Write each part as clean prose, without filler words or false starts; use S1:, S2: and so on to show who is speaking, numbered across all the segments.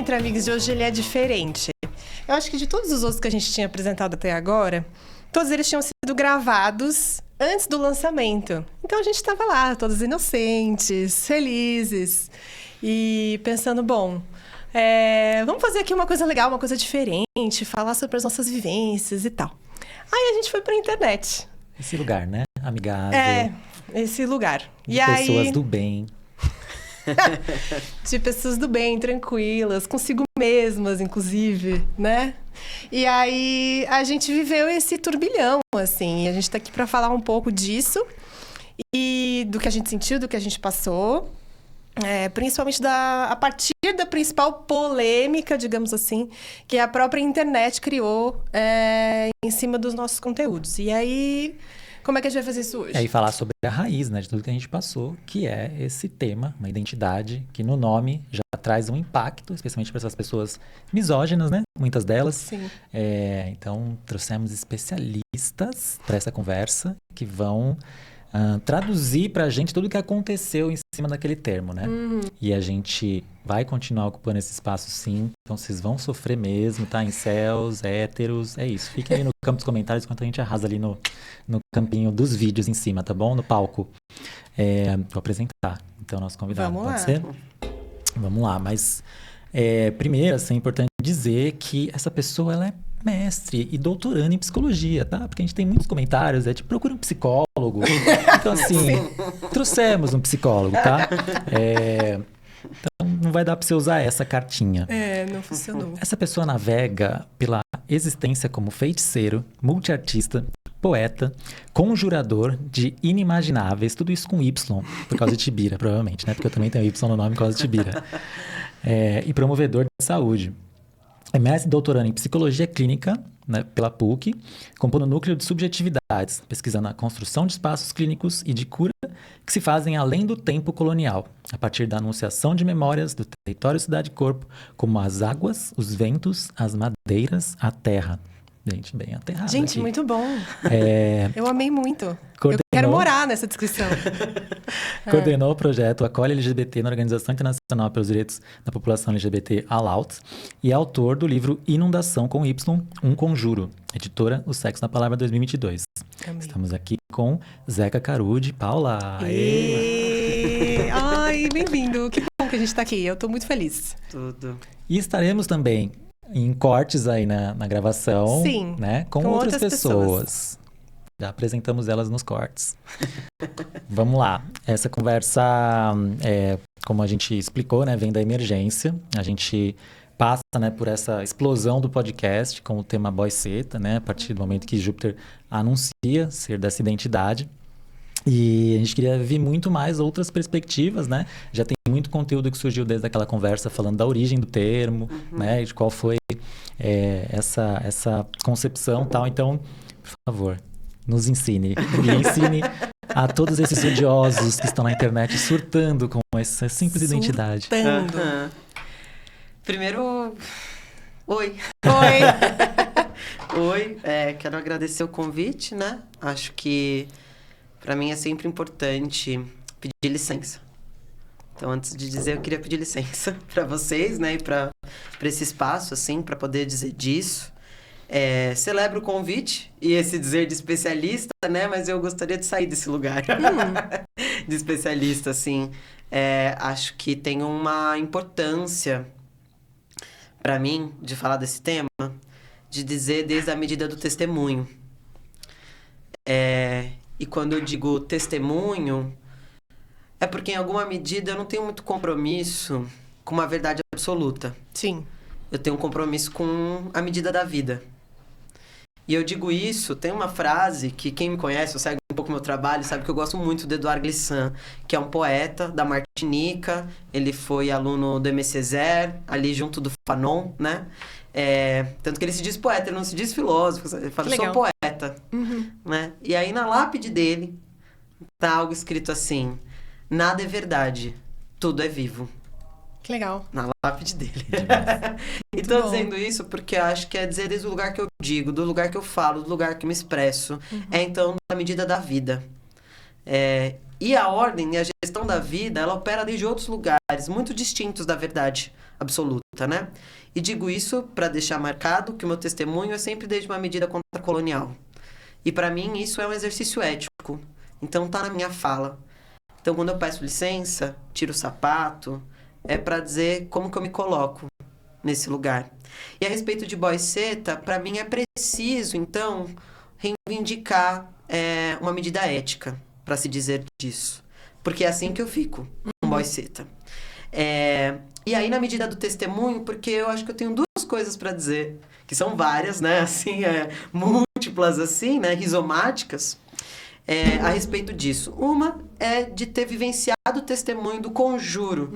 S1: Entre Amigos de hoje ele é diferente. Eu acho que de todos os outros que a gente tinha apresentado até agora, todos eles tinham sido gravados antes do lançamento. Então a gente estava lá, todos inocentes, felizes e pensando, bom, vamos fazer aqui uma coisa legal, uma coisa diferente, falar sobre as nossas vivências e tal. Aí a gente foi pra internet.
S2: Esse lugar, né? Amigável.
S1: Esse lugar.
S2: De pessoas do bem.
S1: De pessoas do bem, tranquilas, consigo mesmas, inclusive, né? E aí a gente viveu esse turbilhão, assim. E a gente tá aqui pra falar um pouco disso e do que a gente sentiu, do que a gente passou. Principalmente a partir da principal polêmica, digamos assim, que a própria internet criou em cima dos nossos conteúdos. E aí, como é que a gente vai fazer isso hoje?
S2: E aí falar sobre a raiz, né, de tudo que a gente passou, que é esse tema, uma identidade que no nome já traz um impacto, especialmente para essas pessoas misóginas, né? Muitas delas.
S1: Sim.
S2: Então, trouxemos especialistas para essa conversa que vão traduzir pra gente tudo o que aconteceu em cima daquele termo, né? E a gente vai continuar ocupando esse espaço, sim. Então, vocês vão sofrer mesmo, tá? Incels, héteros, é isso. Fiquem aí no campo dos comentários enquanto a gente arrasa ali no campinho dos vídeos em cima, tá bom? No palco. Vou apresentar, então, nosso convidado.
S1: Vamos
S2: Pode
S1: lá.
S2: ser? Vamos lá, mas primeiro, assim, é importante dizer que essa pessoa, ela é mestre e doutorando em psicologia, tá? Porque a gente tem muitos comentários, tipo, procura um psicólogo. Então, assim, trouxemos um psicólogo, tá? Então, não vai dar pra você usar essa cartinha.
S1: Não funcionou.
S2: Essa pessoa navega pela existência como feiticeiro, multiartista, poeta, conjurador de inimagináveis, tudo isso com Y, por causa de Tibira, provavelmente, né? Porque eu também tenho Y no nome por causa de Tibira. E promovedor de saúde. É mestre e doutorando em psicologia clínica, né, pela PUC, compondo o núcleo de subjetividades, pesquisando a construção de espaços clínicos e de cura que se fazem além do tempo colonial, a partir da anunciação de memórias do território cidade-corpo, como as águas, os ventos, as madeiras, a terra. Gente, bem aterrado.
S1: Gente,
S2: aqui.
S1: muito bom. Eu amei muito.
S2: Coordenou...
S1: Eu quero morar nessa descrição.
S2: Coordenou o projeto Acolhe LGBT na Organização Internacional pelos Direitos da População LGBT, ALAUT, e é autor do livro Inundação com Y, Um Conjuro, editora O Sexo na Palavra 2022.
S1: Amei.
S2: Estamos aqui com Zeca Carude, Paula.
S1: Ai, bem-vindo. Que bom que a gente tá aqui. Eu tô muito feliz.
S3: Tudo.
S2: E estaremos também em cortes aí na gravação,
S1: Sim,
S2: né? Com outras pessoas. Já apresentamos elas nos cortes. Vamos lá. Essa conversa, como a gente explicou, né, vem da emergência. A gente passa, né, por essa explosão do podcast com o tema Boiceta, né? A partir do momento que Júpiter anuncia ser dessa identidade. E a gente queria ver muito mais outras perspectivas, né? Já tem muito conteúdo que surgiu desde aquela conversa falando da origem do termo, né? E de qual foi essa concepção e tal. Então, por favor, nos ensine. E ensine a todos esses odiosos que estão na internet surtando com essa simples identidade.
S3: Primeiro, oi. Oi, quero agradecer o convite, né? Acho que para mim é sempre importante pedir licença. Então, antes de dizer, eu queria pedir licença para vocês, né? E para esse espaço, assim, para poder dizer disso. Celebro o convite e esse dizer de especialista, né? Mas eu gostaria de sair desse lugar de especialista, assim. Acho que tem uma importância para mim de falar desse tema, de dizer desde a medida do testemunho. E quando eu digo testemunho, é porque em alguma medida eu não tenho muito compromisso com uma verdade absoluta.
S1: Sim.
S3: Eu tenho um compromisso com a medida da vida. E eu digo isso, tem uma frase que quem me conhece, ou segue um pouco meu trabalho, sabe que eu gosto muito do Edouard Glissant, que é um poeta da Martinica. Ele foi aluno do Aimé Césaire, ali junto do Fanon, né? Tanto que ele se diz poeta, ele não se diz filósofo, ele fala, sou poeta. Né? E aí na lápide dele tá algo escrito assim: nada é verdade, tudo é vivo.
S1: Que legal.
S3: Na lápide dele. E tô dizendo isso porque eu acho que é dizer desde o lugar que eu digo, do lugar que eu falo, do lugar que eu me expresso. Então, na medida da vida. E a ordem e a gestão da vida, ela opera desde outros lugares, muito distintos da verdade absoluta, né? E digo isso para deixar marcado que o meu testemunho é sempre desde uma medida contracolonial. E para mim isso é um exercício ético. Então tá na minha fala. Então quando eu peço licença, tiro o sapato, é para dizer como que eu me coloco nesse lugar. E a respeito de boiceta, para mim é preciso, então, reivindicar uma medida ética, para se dizer disso. Porque é assim que eu fico com boiceta. E aí, na medida do testemunho, porque eu acho que eu tenho duas coisas para dizer, que são várias, né? Assim, múltiplas, assim, né? Rizomáticas, a respeito disso. Uma é de ter vivenciado o testemunho do conjuro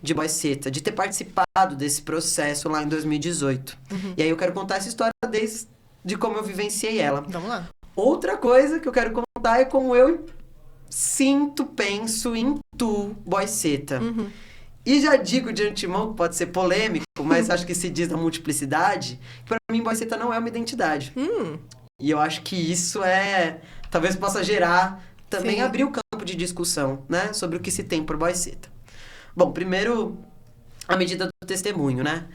S3: de boiceta, de ter participado desse processo lá em 2018. E aí eu quero contar essa história desde como eu vivenciei ela.
S1: Vamos lá.
S3: Outra coisa que eu quero contar é como eu sinto, penso, intuo boiceta. E já digo de antemão, que pode ser polêmico, mas acho que se diz na multiplicidade, que para mim boiceta não é uma identidade. E eu acho que isso talvez possa gerar, também abrir o campo de discussão, né? Sobre o que se tem por boiceta. Bom, primeiro, a medida do testemunho, né?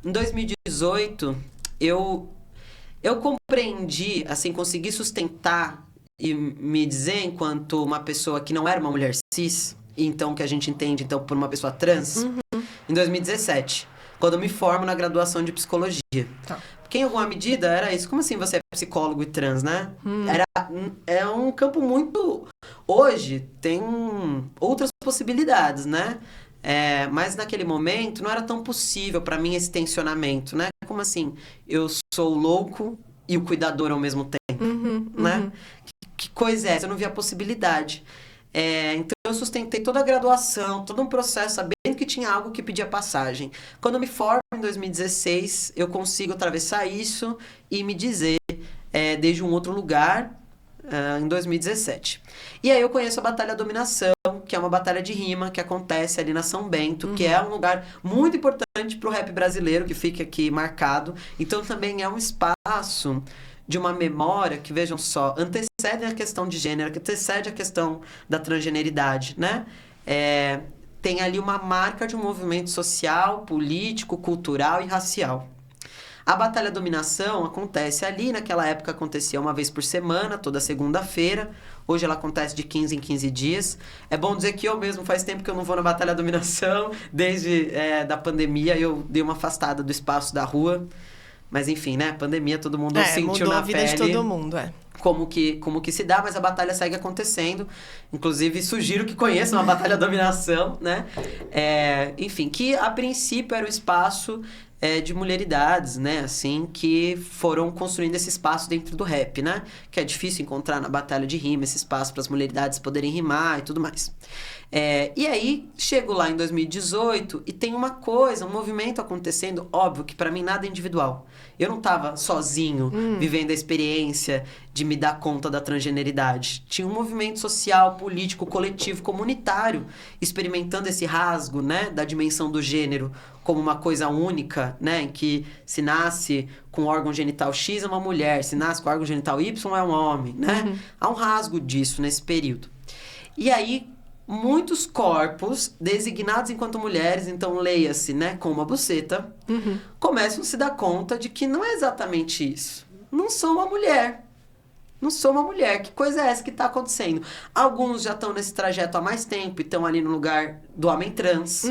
S3: Em 2018, eu compreendi, assim, consegui sustentar e me dizer enquanto uma pessoa que não era uma mulher cis, então que a gente entende então por uma pessoa trans, em 2017, quando eu me formo na graduação de psicologia.
S1: Tá.
S3: Porque em alguma medida era isso. Como assim você é psicólogo e trans, né? É um campo muito... Hoje tem outras possibilidades, né? Mas naquele momento não era tão possível para mim esse tensionamento, né? Como assim? Eu sou o louco e o cuidador ao mesmo tempo, né? Que coisa é essa? Eu não via a possibilidade. Então eu sustentei toda a graduação, todo um processo, sabendo que tinha algo que pedia passagem. Quando eu me formo em 2016, eu consigo atravessar isso e me dizer desde um outro lugar em 2017. E aí eu conheço a Batalha da Dominação, que é uma batalha de rima que acontece ali na São Bento, que é um lugar muito importante para o rap brasileiro, que fica aqui marcado. Então também é um espaço de uma memória que, vejam só, antecede a questão de gênero, que antecede a questão da transgeneridade, né? Tem ali uma marca de um movimento social, político, cultural e racial. A Batalha da Dominação acontece ali, naquela época acontecia uma vez por semana, toda segunda-feira. Hoje ela acontece de 15 em 15 dias. É bom dizer que eu mesmo faz tempo que eu não vou na Batalha da Dominação, desde da pandemia eu dei uma afastada do espaço da rua. Mas enfim, né? Pandemia, todo mundo sentiu
S1: mudou
S3: na
S1: a vida
S3: pele.
S1: de todo mundo,
S3: Como que se dá, mas a batalha segue acontecendo. Inclusive, sugiro que conheçam a Batalha da Dominação, né? Enfim, que a princípio era o espaço de mulheridades, né? Assim, que foram construindo esse espaço dentro do rap, né? Que é difícil encontrar na batalha de rima esse espaço para as mulheridades poderem rimar e tudo mais. E aí, chego lá em 2018 e tem uma coisa, um movimento acontecendo, óbvio que para mim nada é individual. Eu não estava sozinho vivendo a experiência de me dar conta da transgeneridade. Tinha um movimento social, político, coletivo, comunitário, experimentando esse rasgo, né, da dimensão do gênero como uma coisa única, né, em que se nasce com órgão genital X é uma mulher, se nasce com órgão genital Y é um homem, né? Há um rasgo disso nesse período. E aí, muitos corpos designados enquanto mulheres, então leia-se, né, com uma buceta, começam a se dar conta de que não é exatamente isso. Não sou uma mulher. Não sou uma mulher. Que coisa é essa que está acontecendo? Alguns já estão nesse trajeto há mais tempo e estão ali no lugar do homem trans.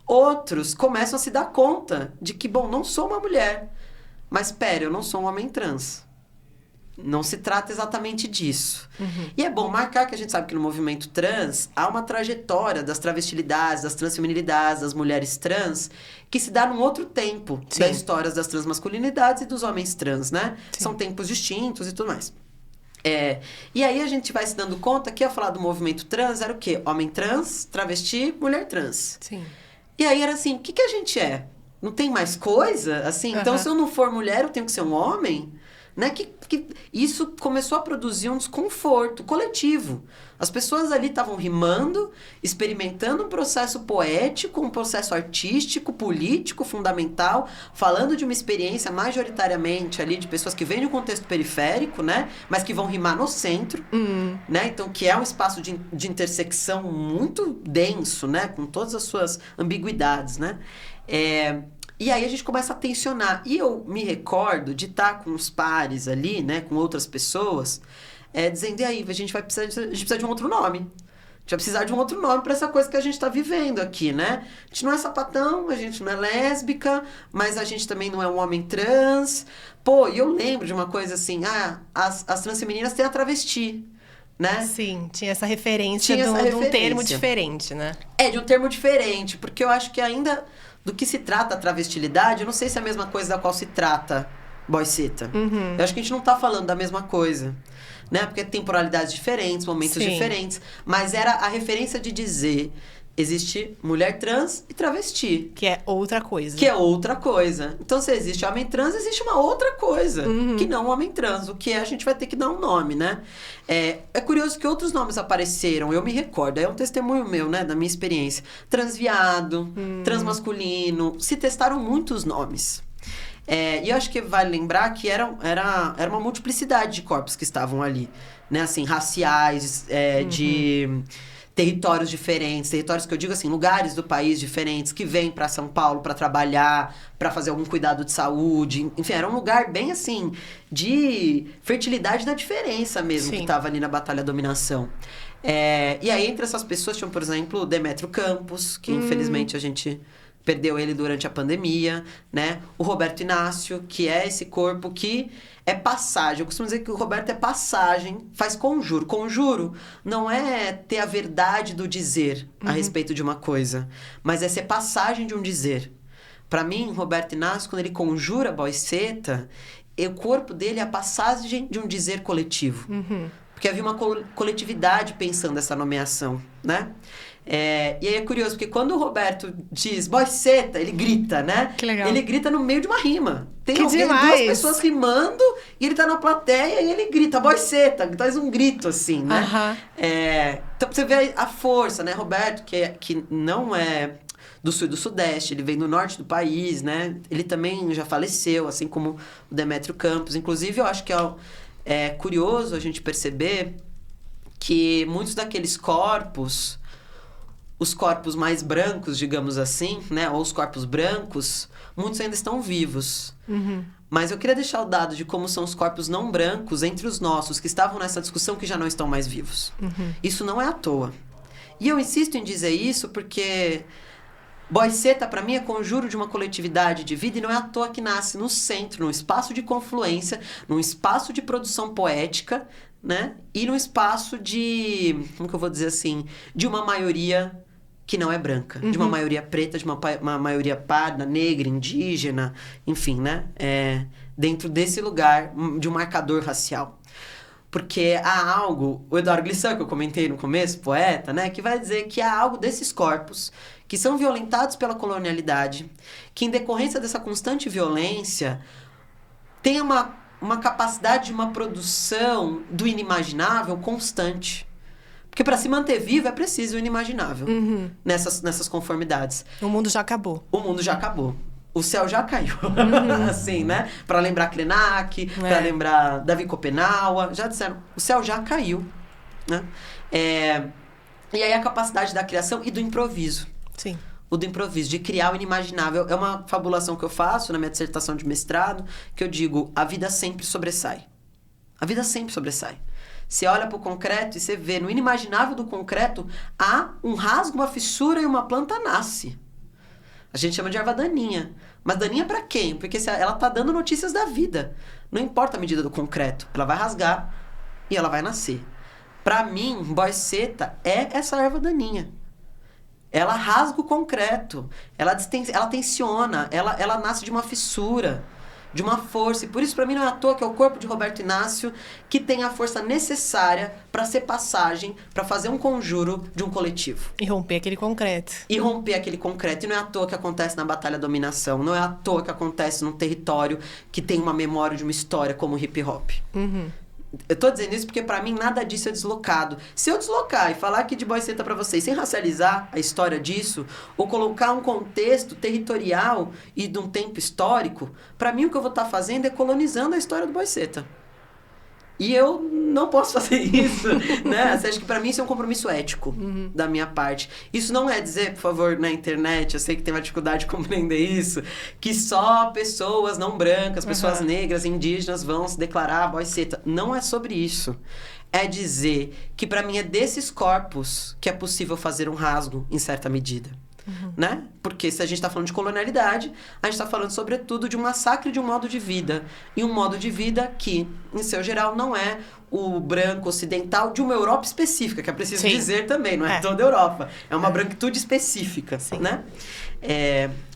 S3: Outros começam a se dar conta de que, bom, não sou uma mulher. Mas, pera, eu não sou um homem trans. Não se trata exatamente disso. E é bom marcar que a gente sabe que no movimento trans há uma trajetória das travestilidades, das transfeminilidades, das mulheres trans, que se dá num outro tempo da história das transmasculinidades e dos homens trans, né? São tempos distintos e tudo mais. E aí a gente vai se dando conta que, ao falar do movimento trans, era o quê? Homem trans, travesti, mulher trans.
S1: Sim.
S3: E aí era assim, o que a gente é? Não tem mais coisa? Assim, então se eu não for mulher, eu tenho que ser um homem? né? Que isso começou a produzir um desconforto coletivo. As pessoas ali estavam rimando, experimentando um processo poético, um processo artístico, político, fundamental, falando de uma experiência majoritariamente ali de pessoas que vêm de um contexto periférico, né? Mas que vão rimar no centro, né? Então, que é um espaço de intersecção muito denso, né? Com todas as suas ambiguidades, né? E aí a gente começa a tensionar. E eu me recordo de estar com os pares ali, né? Com outras pessoas, dizendo, e aí, a gente precisa de um outro nome. A gente vai precisar de um outro nome para essa coisa que a gente está vivendo aqui, né? A gente não é sapatão, a gente não é lésbica, mas a gente também não é um homem trans. Pô, e eu lembro de uma coisa assim, as transfemininas têm a travesti, né?
S1: Sim, tinha essa referência de um termo diferente, né?
S3: De um termo diferente, porque eu acho que ainda do que se trata a travestilidade, eu não sei se é a mesma coisa da qual se trata boyceta. Eu acho que a gente não tá falando da mesma coisa, né? Porque temporalidades diferentes, momentos diferentes, mas era a referência de dizer existe mulher trans e travesti.
S1: Que é outra coisa.
S3: Então, se existe homem trans, existe uma outra coisa. Que não homem trans. O que a gente vai ter que dar um nome, né? É curioso que outros nomes apareceram. Eu me recordo. É um testemunho meu, né? Da minha experiência. Transviado, transmasculino. Se testaram muitos nomes. E eu acho que vale lembrar que era uma multiplicidade de corpos que estavam ali. Né? Assim, raciais, de territórios diferentes, territórios que eu digo assim, lugares do país diferentes, que vêm para São Paulo para trabalhar, para fazer algum cuidado de saúde. Enfim, era um lugar bem assim, de fertilidade da diferença mesmo, que estava ali na Batalha da Dominação. E aí, entre essas pessoas, tinham, por exemplo, o Demétrio Campos, que infelizmente a gente perdeu ele durante a pandemia, né? O Roberto Inácio, que é esse corpo que é passagem. Eu costumo dizer que o Roberto é passagem, faz conjuro. Conjuro não é ter a verdade do dizer a respeito de uma coisa, mas é ser passagem de um dizer. Para mim, Roberto Inácio, quando ele conjura boyceta, o corpo dele é a passagem de um dizer coletivo. Porque havia uma coletividade pensando essa nomeação, né? E aí é curioso, porque quando o Roberto diz boyceta, ele grita, né? Que legal. Ele grita no meio de uma rima. Tem duas pessoas rimando e ele tá na plateia e ele grita boyceta, faz um grito assim, né? Então você vê a força, né? Roberto, que não é do sul e do sudeste, ele vem do norte do país, né? Ele também já faleceu, assim como o Demétrio Campos. Inclusive, eu acho que é curioso a gente perceber que muitos daqueles corpos, os corpos mais brancos, digamos assim, né? Ou os corpos brancos, muitos ainda estão vivos. Mas eu queria deixar o dado de como são os corpos não brancos entre os nossos, que estavam nessa discussão, que já não estão mais vivos. Isso não é à toa. E eu insisto em dizer isso porque boyceta, para mim, é conjuro de uma coletividade de vida, e não é à toa que nasce no centro, num espaço de confluência, num espaço de produção poética, né? E num espaço de, como que eu vou dizer assim, de uma maioria que não é branca, de uma maioria preta, de uma maioria parda, negra, indígena, enfim, né? Dentro desse lugar de um marcador racial. Porque há algo, o Eduardo Glissant, que eu comentei no começo, poeta, né? Que vai dizer que há algo desses corpos que são violentados pela colonialidade, que em decorrência dessa constante violência tem uma capacidade de uma produção do inimaginável constante. Porque para se manter vivo é preciso o inimaginável nessas conformidades.
S1: O mundo já acabou.
S3: O mundo já acabou. O céu já caiu. Assim, né? Para lembrar Krenak, para lembrar Davi Kopenawa, já disseram, o céu já caiu. Né? E aí a capacidade da criação e do improviso.
S1: Sim.
S3: O do improviso, de criar o inimaginável. É uma fabulação que eu faço na minha dissertação de mestrado, que eu digo, a vida sempre sobressai. A vida sempre sobressai. Você olha para o concreto e você vê, no inimaginável do concreto, há um rasgo, uma fissura e uma planta nasce. A gente chama de erva daninha. Mas daninha para quem? Porque ela está dando notícias da vida. Não importa a medida do concreto. Ela vai rasgar e ela vai nascer. Para mim, boyceta é essa erva daninha. Ela rasga o concreto. Ela tensiona. Ela nasce de uma fissura. de uma força. E por isso, para mim, não é à toa que é o corpo de Roberto Inácio que tem a força necessária para ser passagem, para fazer um conjuro de um coletivo.
S1: E romper aquele concreto.
S3: E romper aquele concreto. E não é à toa que acontece na Batalha da Dominação. Não é à toa que acontece num território que tem uma memória de uma história como o hip hop. Eu tô dizendo isso porque pra mim nada disso é deslocado. Se eu deslocar e falar aqui de Boiceta pra vocês sem racializar a história disso, ou colocar um contexto territorial e de um tempo histórico, pra mim o que eu vou estar fazendo é colonizando a história do Boiceta. E eu não posso fazer isso, né? Você acha que pra mim isso é um compromisso ético da minha parte. Isso não é dizer, por favor, na internet, eu sei que tem uma dificuldade de compreender isso, que só pessoas não brancas, pessoas negras, indígenas vão se declarar Boiceta. Não é sobre isso. É dizer que pra mim é desses corpos que é possível fazer um rasgo em certa medida. Né? Porque se a gente está falando de colonialidade, a gente está falando sobretudo de um massacre de um modo de vida. E um modo de vida que, em seu geral, não é o branco ocidental de uma Europa específica, que é preciso dizer também, não é toda a Europa. É uma branquitude específica, né?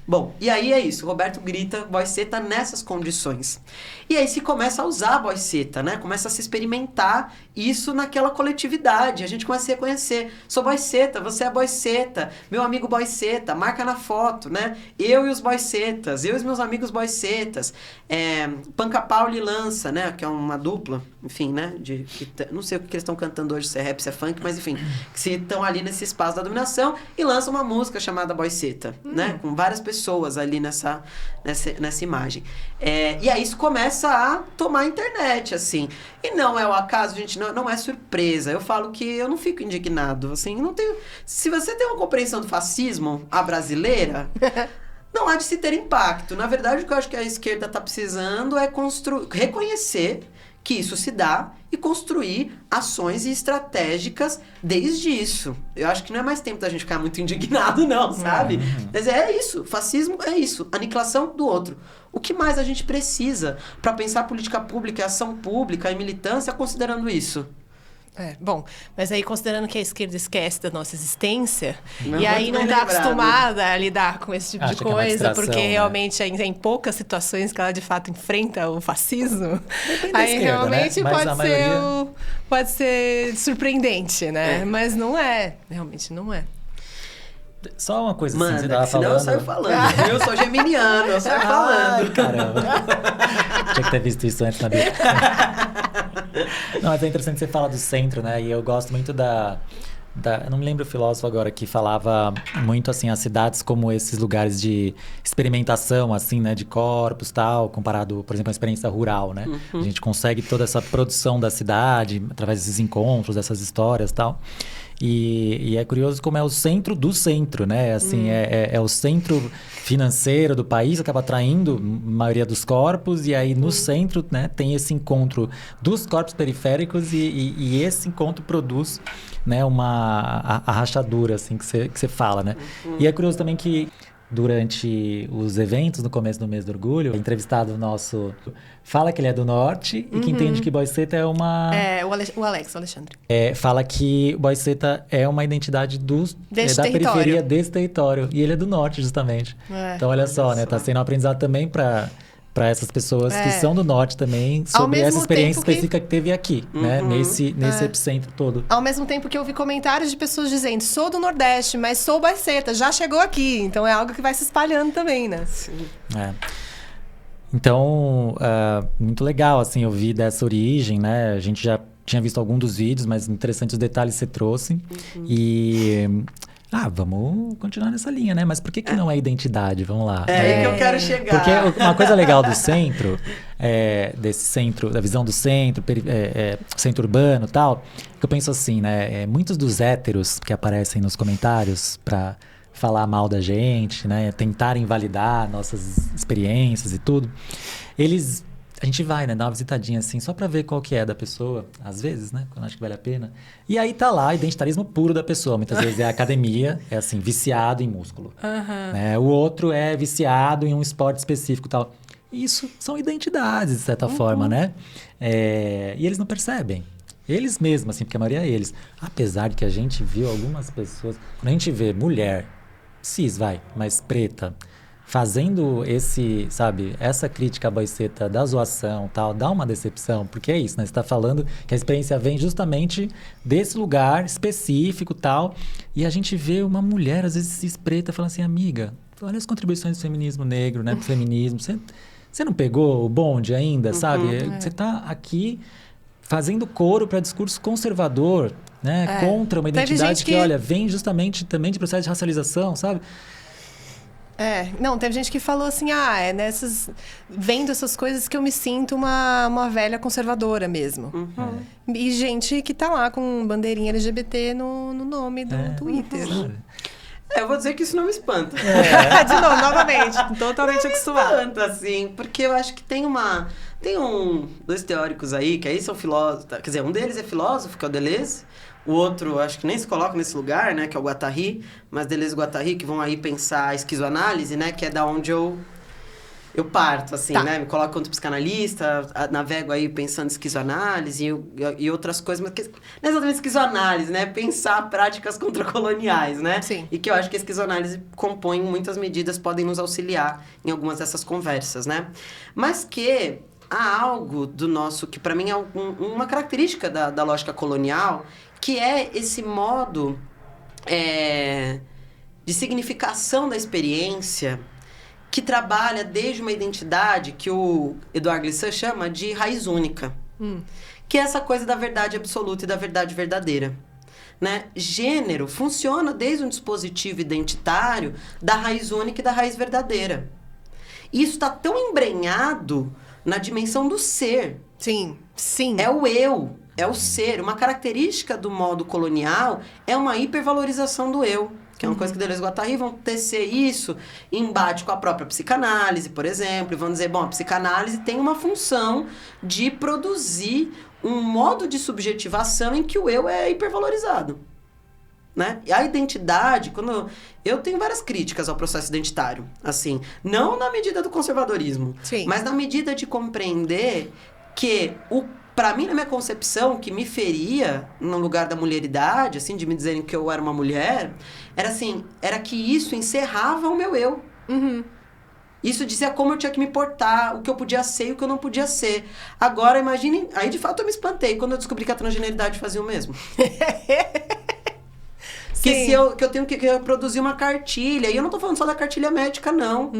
S3: Bom, e aí é isso. Roberto grita Boiceta nessas condições. E aí se começa a usar a Boiceta, né? Começa a se experimentar isso naquela coletividade. A gente começa a se reconhecer. Sou Boiceta, você é Boiceta, meu amigo Boiceta, marca na foto, né? Eu e os Boicetas, eu e os meus amigos Boicetas. Panca Paula e Lança, né? Que é uma dupla, enfim, né? Não sei o que eles estão cantando hoje, se é rap, se é funk, mas enfim. Que se estão ali nesse espaço da dominação e lançam uma música chamada Boiceta, né? Com várias pessoas ali nessa imagem. E aí isso começa a tomar a internet, assim. E não é o acaso, gente, não é surpresa. Eu falo que eu não fico indignado, assim, não tenho... Se você tem uma compreensão do fascismo, a brasileira... Não há de se ter impacto. Na verdade, o que eu acho que a esquerda está precisando é reconhecer que isso se dá e construir ações estratégicas desde isso. Eu acho que não é mais tempo da gente ficar muito indignado, não, sabe? Mas é isso. Fascismo é isso. Aniquilação do outro. O que mais a gente precisa para pensar política pública, ação pública e militância considerando isso?
S1: Bom, mas aí considerando que a esquerda esquece da nossa existência,
S3: Não,
S1: e aí não está
S3: lembrado.
S1: acostumada a lidar com esse tipo de
S2: Acha que é uma
S1: coisa,
S2: distração,
S1: porque
S2: né?
S1: realmente é em poucas situações que ela de fato enfrenta o fascismo,
S2: Depende da
S1: aí
S2: esquerda,
S1: realmente
S2: né? Mas a maioria...
S1: pode ser surpreendente, né? Mas não é, realmente não é.
S2: Só uma coisa assim, você
S3: Manda,
S2: tava
S3: senão
S2: falando...
S3: eu saio falando. Eu sou geminiano, eu saio falando.
S2: Ai, caramba. Tinha que ter visto isso antes na vida. Não, mas é interessante você falar do centro, né? E eu gosto muito eu não me lembro o filósofo agora que falava muito assim as cidades como esses lugares de experimentação, assim, né? De corpos e tal, comparado, por exemplo, à experiência rural, né? A gente consegue toda essa produção da cidade através desses encontros, dessas histórias e tal. E é curioso como é o centro do centro, né? Assim, é o centro financeiro do país, acaba atraindo a maioria dos corpos, e aí no centro, né, tem esse encontro dos corpos periféricos e esse encontro produz, né, a rachadura, assim, que você fala, né? E é curioso também que durante os eventos no começo do mês do orgulho, o entrevistado nosso fala que ele é do norte e que entende que Boiceta é uma...
S1: O Alexandre.
S2: fala que Boiceta é uma identidade da periferia desse território. E ele é do norte, justamente. Então, olha só, né? Tá sendo um aprendizado também para essas pessoas que são do norte também, sobre essa experiência específica que teve aqui, né? Nesse epicentro todo.
S1: Ao mesmo tempo que eu vi comentários de pessoas dizendo, sou do Nordeste, mas sou Boiceta, já chegou aqui. Então é algo que vai se espalhando também, né?
S3: Sim.
S2: Então, muito legal, assim, ouvir dessa origem, né? A gente já tinha visto algum dos vídeos, mas interessante os detalhes que você trouxe. E... vamos continuar nessa linha, né? Mas por que não é identidade? Vamos lá.
S3: É aí que eu quero chegar.
S2: Porque uma coisa legal do centro, desse centro, da visão do centro, centro urbano e tal, que eu penso assim, né? Muitos dos héteros que aparecem nos comentários pra falar mal da gente, né? Tentarem invalidar nossas experiências e tudo, a gente vai, né, dar uma visitadinha assim, só pra ver qual que é da pessoa, às vezes, né, quando acho que vale a pena. E aí tá lá, identitarismo puro da pessoa. Muitas vezes é academia, é assim, viciado em músculo. Né? O outro é viciado em um esporte específico e tal. Isso são identidades, de certa forma, né? E eles não percebem. Eles mesmos, assim, porque a maioria é eles. Apesar de que a gente viu algumas pessoas... Quando a gente vê mulher, cis, mas preta... fazendo essa crítica à boiceta da zoação, tal, dá uma decepção, porque é isso, né? Você tá falando que a experiência vem justamente desse lugar específico, tal, e a gente vê uma mulher, às vezes, se espreita, falando assim, amiga, olha as contribuições do feminismo negro, né, pro feminismo, você não pegou o bonde ainda, sabe? Você tá aqui fazendo coro para discurso conservador, né, contra uma identidade que, olha, vem justamente também de processo de racialização, sabe?
S1: Não, teve gente que falou assim, vendo essas coisas que eu me sinto uma velha conservadora mesmo. E gente que tá lá com bandeirinha LGBT no nome do Twitter.
S3: Eu vou dizer que isso não me espanta.
S1: De novo, novamente, totalmente acostumada.
S3: Não me espanta, assim, porque eu acho que tem dois teóricos aí, que aí são filósofos, quer dizer, um deles é filósofo, que é o Deleuze, o outro, acho que nem se coloca nesse lugar, né, que é o Guattari, mas Deleuze e Guattari que vão aí pensar a esquizoanálise, né, que é da onde eu parto, assim, né, me coloco como psicanalista, navego aí pensando em esquizoanálise e outras coisas, mas não é exatamente esquizoanálise, né, pensar práticas contracoloniais, né,
S1: Sim.
S3: E que eu acho que a esquizoanálise compõe em muitas medidas, podem nos auxiliar em algumas dessas conversas, né, mas que há algo do nosso, que para mim é uma característica da lógica colonial, que é esse modo de significação da experiência que trabalha desde uma identidade que o Edouard Glissant chama de raiz única, que é essa coisa da verdade absoluta e da verdade verdadeira. Né? Gênero funciona desde um dispositivo identitário da raiz única e da raiz verdadeira. E isso está tão embrenhado na dimensão do ser.
S1: Sim.
S3: É o eu, é o ser. Uma característica do modo colonial é uma hipervalorização do eu, que é uma coisa que Deleuze e Guattari vão tecer isso em embate com a própria psicanálise, por exemplo, e vão dizer, bom, a psicanálise tem uma função de produzir um modo de subjetivação em que o eu é hipervalorizado. Né? E a identidade, eu tenho várias críticas ao processo identitário, assim, não na medida do conservadorismo,
S1: Sim.
S3: mas na medida de compreender que para mim, na minha concepção, o que me feria no lugar da mulheridade, assim, de me dizerem que eu era uma mulher, era que isso encerrava o meu eu. Isso dizia como eu tinha que me portar, o que eu podia ser e o que eu não podia ser. Agora, imaginem, aí de fato eu me espantei quando eu descobri que a transgeneridade fazia o mesmo. Que eu tenho que produzir uma cartilha. E eu não tô falando só da cartilha médica, não.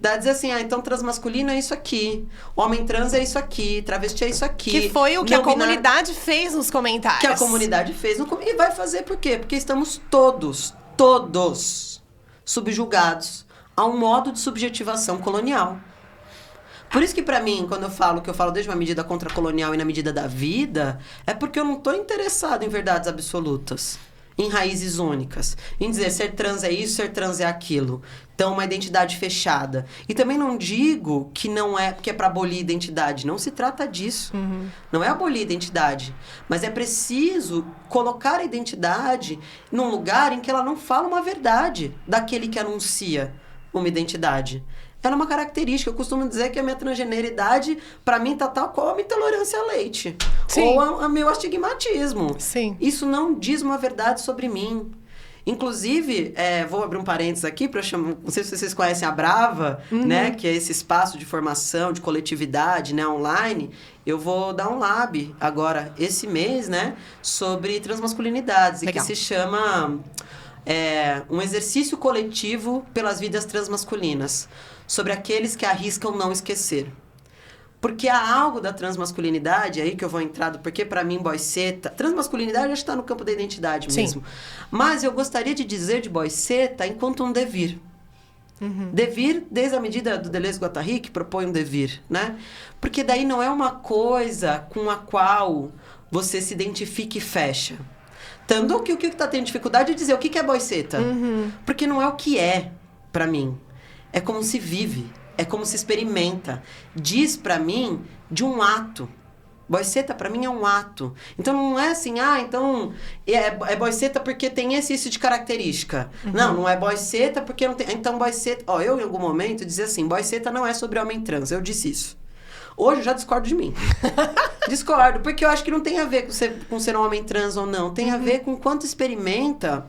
S3: Dá dizer assim, então transmasculino é isso aqui. Homem trans é isso aqui. Travesti é isso aqui.
S1: Que foi o que a comunidade fez nos comentários.
S3: Que a comunidade fez. E vai fazer por quê? Porque estamos todos subjugados a um modo de subjetivação colonial. Por isso que pra mim, quando eu falo desde uma medida contracolonial e na medida da vida, é porque eu não tô interessado em verdades absolutas. Em raízes únicas, em dizer ser trans é isso, ser trans é aquilo. Então, uma identidade fechada. E também não digo que não é porque é para abolir identidade. Não se trata disso. Não é abolir identidade. Mas é preciso colocar a identidade num lugar em que ela não fala uma verdade daquele que anuncia uma identidade. Ela é uma característica. Eu costumo dizer que a minha transgeneridade, para mim, tá tal qual a minha intolerância a leite.
S1: Sim.
S3: Ou o meu astigmatismo.
S1: Sim.
S3: Isso não diz uma verdade sobre mim. Inclusive, vou abrir um parênteses aqui para chamar. Não sei se vocês conhecem a Brava, né? Que é esse espaço de formação, de coletividade, né? Online. Eu vou dar um lab agora, esse mês, né? Sobre transmasculinidades.
S1: Legal.
S3: E que se chama um exercício coletivo pelas vidas transmasculinas. Sobre aqueles que arriscam não esquecer. Porque há algo da transmasculinidade, aí que eu vou entrar do porquê para mim boiceta. Transmasculinidade já está no campo da identidade mesmo. Sim. Mas eu gostaria de dizer de boiceta enquanto um devir. Devir, desde a medida do Deleuze e Guattari, que propõe um devir, né? Porque daí não é uma coisa com a qual você se identifica e fecha. Tanto que o que está tendo dificuldade é dizer o que é boiceta. Porque não é o que é, para mim. É como se vive, é como se experimenta. Diz pra mim de um ato. Boiceta pra mim é um ato. Então não é assim, então é boiceta porque tem isso de característica. Não é boiceta porque não tem. Então boiceta, eu em algum momento dizia assim, boiceta não é sobre homem trans, eu disse isso. Hoje eu já discordo de mim. Discordo, porque eu acho que não tem a ver com ser um homem trans ou não. Tem a ver com quanto experimenta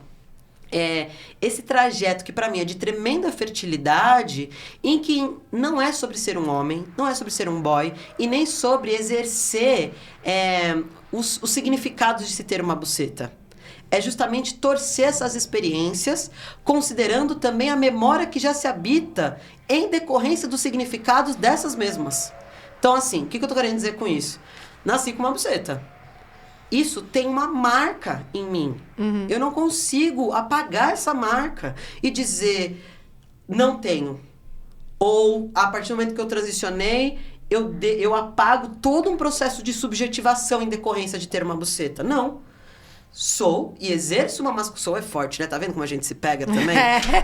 S3: esse trajeto que pra mim é de tremenda fertilidade, em que não é sobre ser um homem, não é sobre ser um boy, e nem sobre exercer os significados de se ter uma buceta. É justamente torcer essas experiências, considerando também a memória que já se habita em decorrência dos significados dessas mesmas. Então, assim, o que eu tô querendo dizer com isso? Nasci com uma buceta. Isso tem uma marca em mim. Eu não consigo apagar essa marca e dizer, não tenho. Ou, a partir do momento que eu transicionei, eu apago todo um processo de subjetivação em decorrência de ter uma buceta. Não. Sou e exerço uma masculinidade. Sou é forte, né? Tá vendo como a gente se pega também?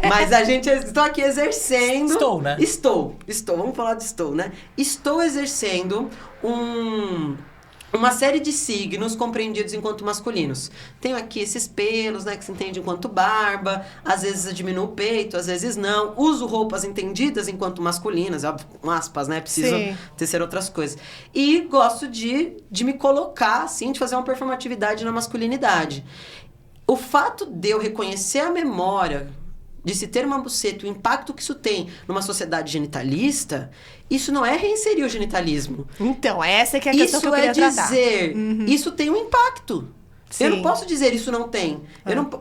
S3: Mas estou aqui exercendo.
S2: Estou, né?
S3: Estou. Vamos falar de estou, né? Estou exercendo uma série de signos compreendidos enquanto masculinos. Tenho aqui esses pelos, né, que se entende enquanto barba, às vezes eu diminuo o peito, às vezes não. Uso roupas entendidas enquanto masculinas, óbvio, com aspas, né, preciso tecer outras coisas. E gosto de me colocar, assim, de fazer uma performatividade na masculinidade. O fato de eu reconhecer a memória de se ter uma buceta, o impacto que isso tem numa sociedade genitalista, isso não é reinserir o genitalismo.
S1: Então, essa que é a questão que eu queria tratar.
S3: Isso é dizer, isso tem um impacto.
S1: Sim.
S3: Eu não posso dizer isso não tem.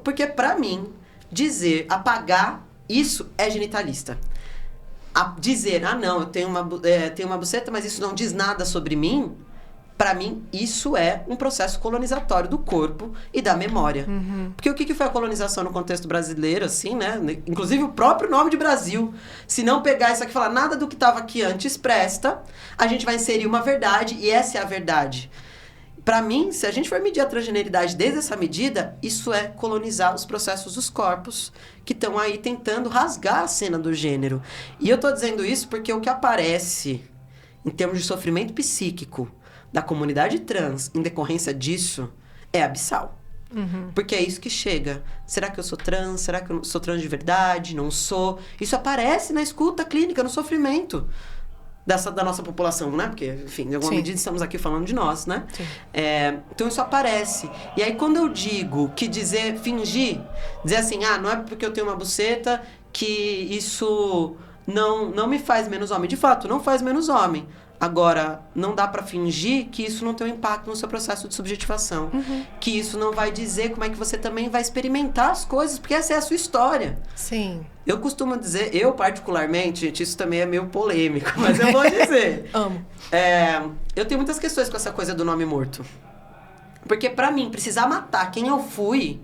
S3: Porque pra mim, dizer, apagar, isso é genitalista. Dizer, não, eu tenho uma buceta, mas isso não diz nada sobre mim, pra mim, isso é um processo colonizatório do corpo e da memória. Porque o que foi a colonização no contexto brasileiro, assim, né? Inclusive o próprio nome de Brasil. Se não pegar isso aqui e falar nada do que estava aqui antes presta, a gente vai inserir uma verdade e essa é a verdade. Pra mim, se a gente for medir a transgeneridade desde essa medida, isso é colonizar os processos dos corpos que estão aí tentando rasgar a cena do gênero. E eu tô dizendo isso porque o que aparece em termos de sofrimento psíquico da comunidade trans, em decorrência disso, é abissal. Porque é isso que chega. Será que eu sou trans? Será que eu sou trans de verdade? Não sou? Isso aparece na escuta clínica, no sofrimento da nossa população, né? Porque, enfim, de alguma medida estamos aqui falando de nós, né? Então isso aparece. E aí quando eu digo que dizer assim, não é porque eu tenho uma buceta que isso não me faz menos homem. De fato, não faz menos homem. Agora, não dá pra fingir que isso não tem um impacto no seu processo de subjetivação. Que isso não vai dizer como é que você também vai experimentar as coisas, porque essa é a sua história.
S1: Sim.
S3: Eu costumo dizer, eu particularmente, gente, isso também é meio polêmico, mas eu vou dizer.
S1: Amo.
S3: Eu tenho muitas questões com essa coisa do nome morto. Porque pra mim, precisar matar quem eu fui...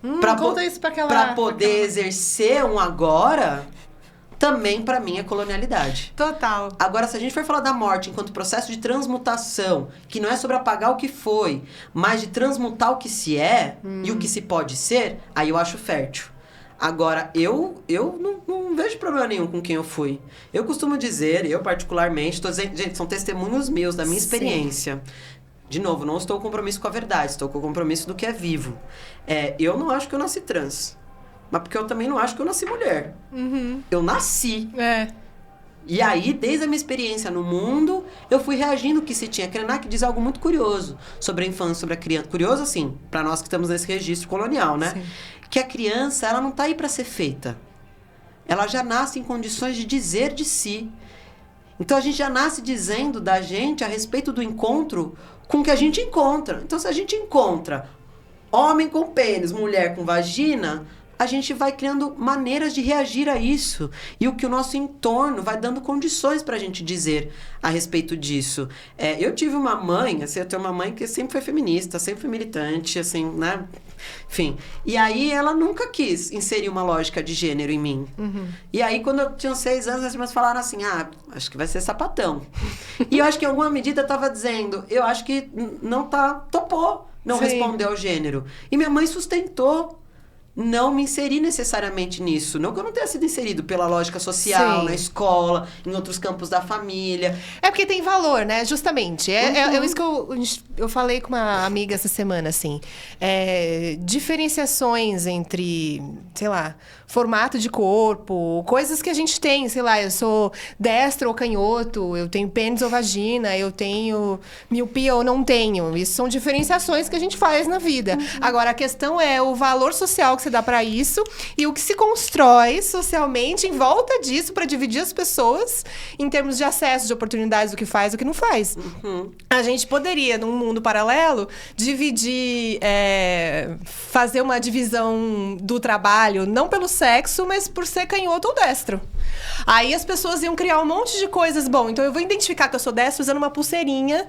S1: conta isso pra
S3: poder exercer um agora... também, pra mim, é colonialidade.
S1: Total.
S3: Agora, se a gente for falar da morte enquanto processo de transmutação, que não é sobre apagar o que foi, mas de transmutar o que se é e o que se pode ser, aí eu acho fértil. Agora, eu não vejo problema nenhum com quem eu fui. Eu costumo dizer, eu particularmente, tô dizendo, gente, são testemunhos meus, da minha experiência. De novo, não estou com compromisso com a verdade, estou com compromisso do que é vivo. Eu não acho que eu nasci trans. Mas porque eu também não acho que eu nasci mulher. Eu nasci. E aí, desde a minha experiência no mundo, eu fui reagindo o que se tinha. Krenak diz algo muito curioso sobre a infância, sobre a criança. Curioso, assim, pra nós que estamos nesse registro colonial, né? Sim. Que a criança, ela não tá aí pra ser feita. Ela já nasce em condições de dizer de si. Então, a gente já nasce dizendo da gente a respeito do encontro com o que a gente encontra. Então, se a gente encontra homem com pênis, mulher com vagina... a gente vai criando maneiras de reagir a isso. E o que o nosso entorno vai dando condições pra gente dizer a respeito disso. Eu tive uma mãe, assim, eu tenho uma mãe que sempre foi feminista, sempre foi militante, assim, né? Enfim. E aí, ela nunca quis inserir uma lógica de gênero em mim. E aí, quando eu tinha 6 anos, as irmãs falaram assim, acho que vai ser sapatão. E eu acho que em alguma medida eu tava dizendo, eu acho que não topou, não respondeu ao gênero. E minha mãe sustentou. não me inseri necessariamente nisso. Não que eu não tenha sido inserido pela lógica social,
S1: Sim.
S3: na escola, em outros campos da família.
S1: É porque tem valor, né? Justamente. É isso que eu falei com uma amiga essa semana, assim. Diferenciações entre, sei lá, formato de corpo, coisas que a gente tem, sei lá, eu sou destro ou canhoto, eu tenho pênis ou vagina, eu tenho miopia ou não tenho. Isso são diferenciações que a gente faz na vida. Agora, a questão é o valor social que você dá pra isso e o que se constrói socialmente em volta disso pra dividir as pessoas em termos de acesso, de oportunidades, do que faz e o que não faz. A gente poderia, num mundo paralelo, dividir, fazer uma divisão do trabalho, não pelo sexo, mas por ser canhoto ou destro. Aí as pessoas iam criar um monte de coisas. Bom, então eu vou identificar que eu sou destro usando uma pulseirinha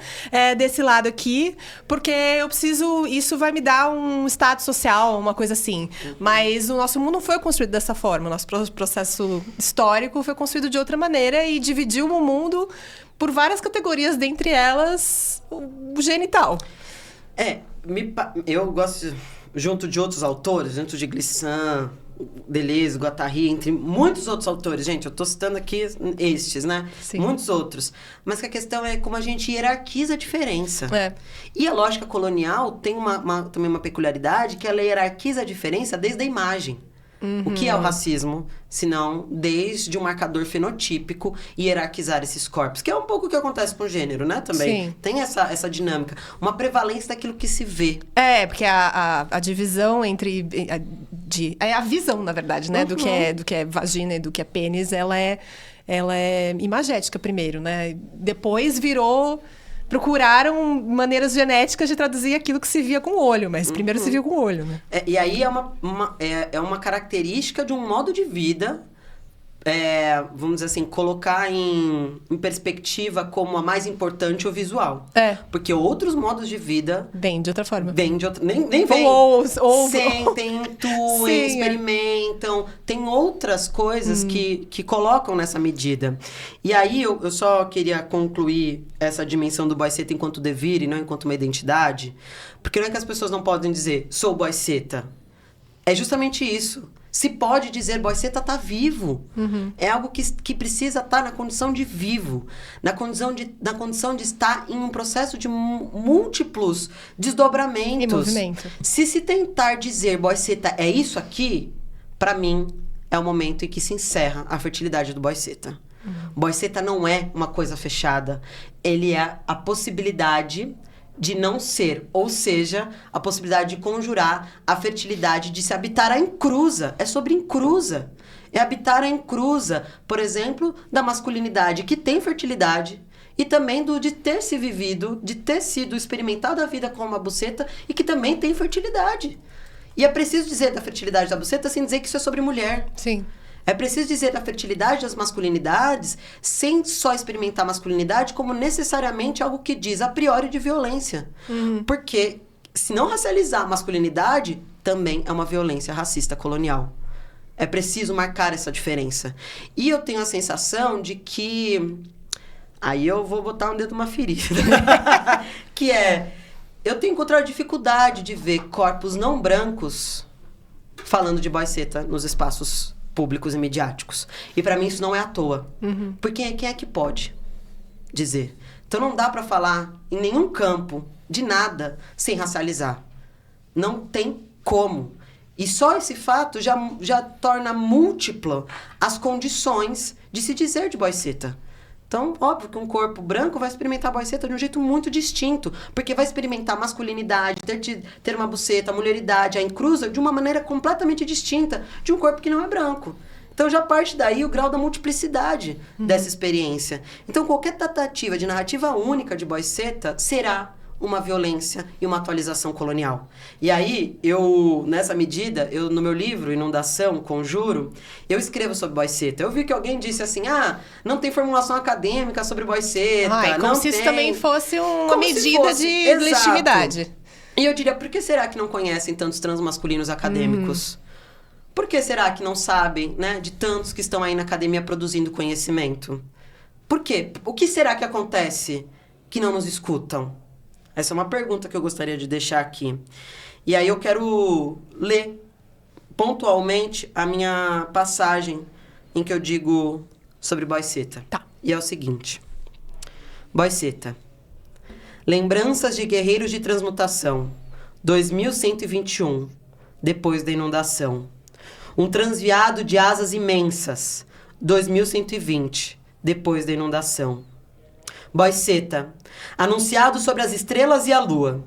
S1: desse lado aqui, porque eu preciso... Isso vai me dar um status social, uma coisa assim. Mas o nosso mundo não foi construído dessa forma. O nosso processo histórico foi construído de outra maneira e dividiu o mundo por várias categorias, dentre elas o genital.
S3: Eu gosto, junto de outros autores, junto de Glissant, Deleuze, Guattari, entre muitos outros autores. Gente, eu tô citando aqui estes, né?
S1: Sim.
S3: Muitos outros. Mas que a questão é como a gente hierarquiza a diferença.
S1: É.
S3: E a lógica colonial tem também uma peculiaridade, que ela hierarquiza a diferença desde a imagem. O que é o racismo, se não desde um marcador fenotípico hierarquizar esses corpos? Que é um pouco o que acontece com o gênero, né? Também.
S1: Sim.
S3: Tem essa dinâmica. Uma prevalência daquilo que se vê.
S1: Porque a divisão entre... É a visão, na verdade, né? Do que é vagina e do que é pênis, ela é imagética primeiro, né? Depois procuraram maneiras genéticas de traduzir aquilo que se via com o olho, mas primeiro se viu com o olho, né?
S3: E aí é uma característica de um modo de vida, vamos dizer assim, colocar em perspectiva como a mais importante o visual. Porque outros modos de vida...
S1: Vêm de outra forma.
S3: Vêm de outra... Nem vêm. Sentem, intuem, experimentam. Tem outras coisas que colocam nessa medida. E aí, eu só queria concluir essa dimensão do boiceta enquanto devir e não enquanto uma identidade. Porque não é que as pessoas não podem dizer, sou boiceta. É justamente isso. Se pode dizer, boiceta tá vivo. É algo que precisa estar na condição de vivo. Na condição de estar em um processo de múltiplos desdobramentos.
S1: E movimento.
S3: Se tentar dizer, boiceta é isso aqui, para mim, é o momento em que se encerra a fertilidade do boiceta. Boiceta não é uma coisa fechada. Ele é a possibilidade de não ser, ou seja, a possibilidade de conjurar a fertilidade de se habitar a encruza. É sobre encruza. É habitar a encruza, por exemplo, da masculinidade que tem fertilidade e também de ter se vivido, de ter sido experimentado a vida com uma buceta e que também tem fertilidade. E é preciso dizer da fertilidade da buceta sem dizer que isso é sobre mulher.
S1: Sim.
S3: É preciso dizer da fertilidade das masculinidades sem só experimentar a masculinidade como necessariamente algo que diz a priori de violência. Porque se não racializar a masculinidade, também é uma violência racista colonial. É preciso marcar essa diferença. E eu tenho a sensação de que... Aí eu vou botar um dedo numa ferida. Que é... Eu tenho encontrado dificuldade de ver corpos não brancos falando de boiceta nos espaços públicos e midiáticos. E pra mim isso não é à toa. Porque quem é que pode dizer? Então não dá pra falar em nenhum campo de nada sem racializar. Não tem como. E só esse fato já torna múltipla as condições de se dizer de boiceta. Então, óbvio que um corpo branco vai experimentar a boiceta de um jeito muito distinto, porque vai experimentar masculinidade, ter uma buceta, a mulheridade, a encruza, de uma maneira completamente distinta de um corpo que não é branco. Então, já parte daí o grau da multiplicidade dessa experiência. Então, qualquer tentativa de narrativa única de boiceta será uma violência e uma atualização colonial. E aí, nessa medida, no meu livro, Inundação, Conjuro, eu escrevo sobre boiceta. Eu vi que alguém disse assim, não tem formulação acadêmica sobre boiceta.
S1: Como se isso também fosse uma medida de legitimidade.
S3: E eu diria, por que será que não conhecem tantos transmasculinos acadêmicos? Por que será que não sabem, né, de tantos que estão aí na academia produzindo conhecimento? Por quê? O que será que acontece que não nos escutam? Essa é uma pergunta que eu gostaria de deixar aqui. E aí eu quero ler pontualmente a minha passagem em que eu digo sobre Boiceta.
S1: Tá.
S3: E é o seguinte. Boiceta. Lembranças de guerreiros de transmutação. 2121. Depois da inundação. Um transviado de asas imensas. 2120. Depois da inundação. Boiceta. Anunciado sobre as estrelas e a lua.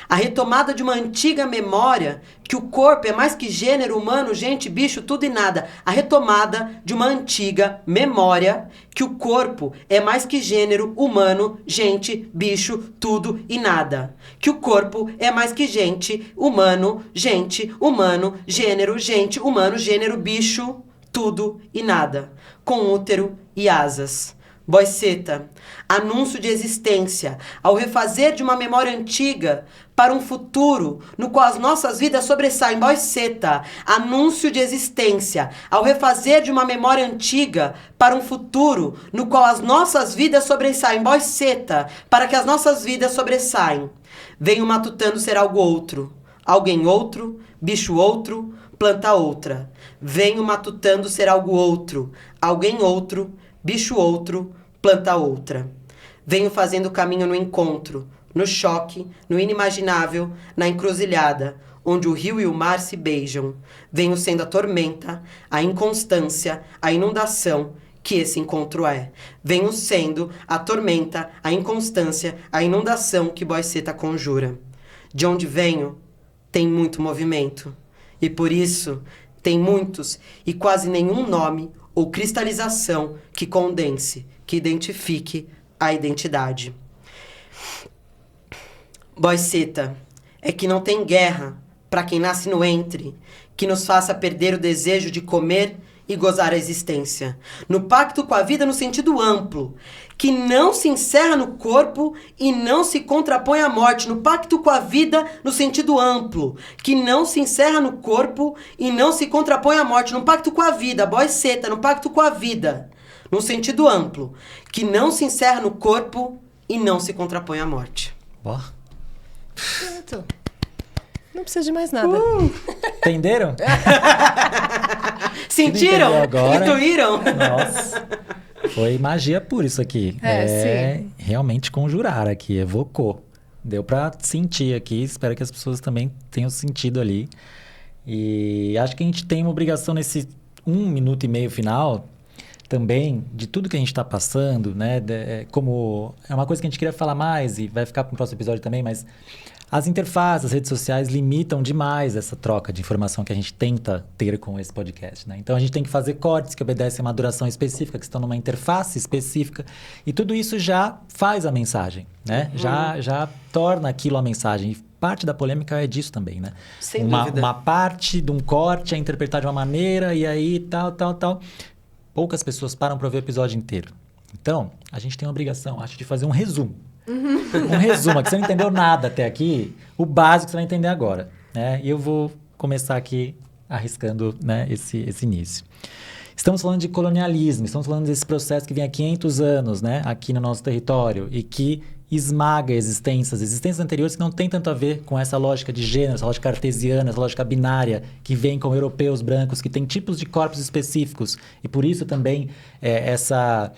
S3: A retomada de uma antiga memória que o corpo é mais que gênero humano, gente, bicho, tudo e nada. A retomada de uma antiga memória que o corpo é mais que gênero humano, gente, bicho, tudo e nada. Que o corpo é mais que gente, humano, gênero, gente, humano, gênero, bicho, tudo e nada. Com útero e asas. Boiceta, anúncio de existência, ao refazer de uma memória antiga para um futuro no qual as nossas vidas sobressaem. Boiceta, anúncio de existência, ao refazer de uma memória antiga para um futuro no qual as nossas vidas sobressaem. Boiceta, para que as nossas vidas sobressaem. Venho matutando ser algo outro, alguém outro, bicho outro, planta outra. Venho matutando ser algo outro, alguém outro, bicho outro, planta outra. Venho fazendo caminho no encontro, no choque, no inimaginável, na encruzilhada, onde o rio e o mar se beijam. Venho sendo a tormenta, a inconstância, a inundação que esse encontro é. Venho sendo a tormenta, a inconstância, a inundação que Boiceta conjura. De onde venho, tem muito movimento. E por isso, tem muitos e quase nenhum nome ou cristalização que condense, que identifique a identidade. Boiceta, é que não tem guerra para quem nasce no entre, que nos faça perder o desejo de comer e gozar a existência. No pacto com a vida no sentido amplo, que não se encerra no corpo e não se contrapõe à morte. No pacto com a vida no sentido amplo, que não se encerra no corpo e não se contrapõe à morte. No pacto com a vida, Boiceta, no pacto com a vida, no sentido amplo, que não se encerra no corpo e não se contrapõe à morte.
S2: Ó.
S1: Pronto. Não precisa de mais nada.
S2: Entenderam?
S3: Sentiram?
S2: Agora?
S3: Intuíram?
S2: Nossa. Foi magia pura isso aqui.
S1: Sim.
S2: Realmente conjurar aqui, evocou. Deu pra sentir aqui, espero que as pessoas também tenham sentido ali. E acho que a gente tem uma obrigação nesse 1 minuto e meio final também, de tudo que a gente está passando, né? Como é uma coisa que a gente queria falar mais e vai ficar para o próximo episódio também, mas as interfaces, as redes sociais limitam demais essa troca de informação que a gente tenta ter com esse podcast, né? Então a gente tem que fazer cortes que obedecem a uma duração específica, que estão numa interface específica, e tudo isso já faz a mensagem, né? Já torna aquilo a mensagem. E parte da polêmica é disso também, né?
S3: Sem dúvida.
S2: Uma parte de um corte é interpretar de uma maneira e aí tal. Poucas pessoas param para ver o episódio inteiro. Então, a gente tem a obrigação, acho, de fazer um resumo. Um resumo, que você não entendeu nada até aqui, o básico você vai entender agora, né? E eu vou começar aqui arriscando, né, esse início. Estamos falando de colonialismo, estamos falando desse processo que vem há 500 anos, né, aqui no nosso território e que esmaga existências anteriores que não tem tanto a ver com essa lógica de gênero, essa lógica cartesiana, essa lógica binária que vem com europeus brancos, que tem tipos de corpos específicos e por isso também essa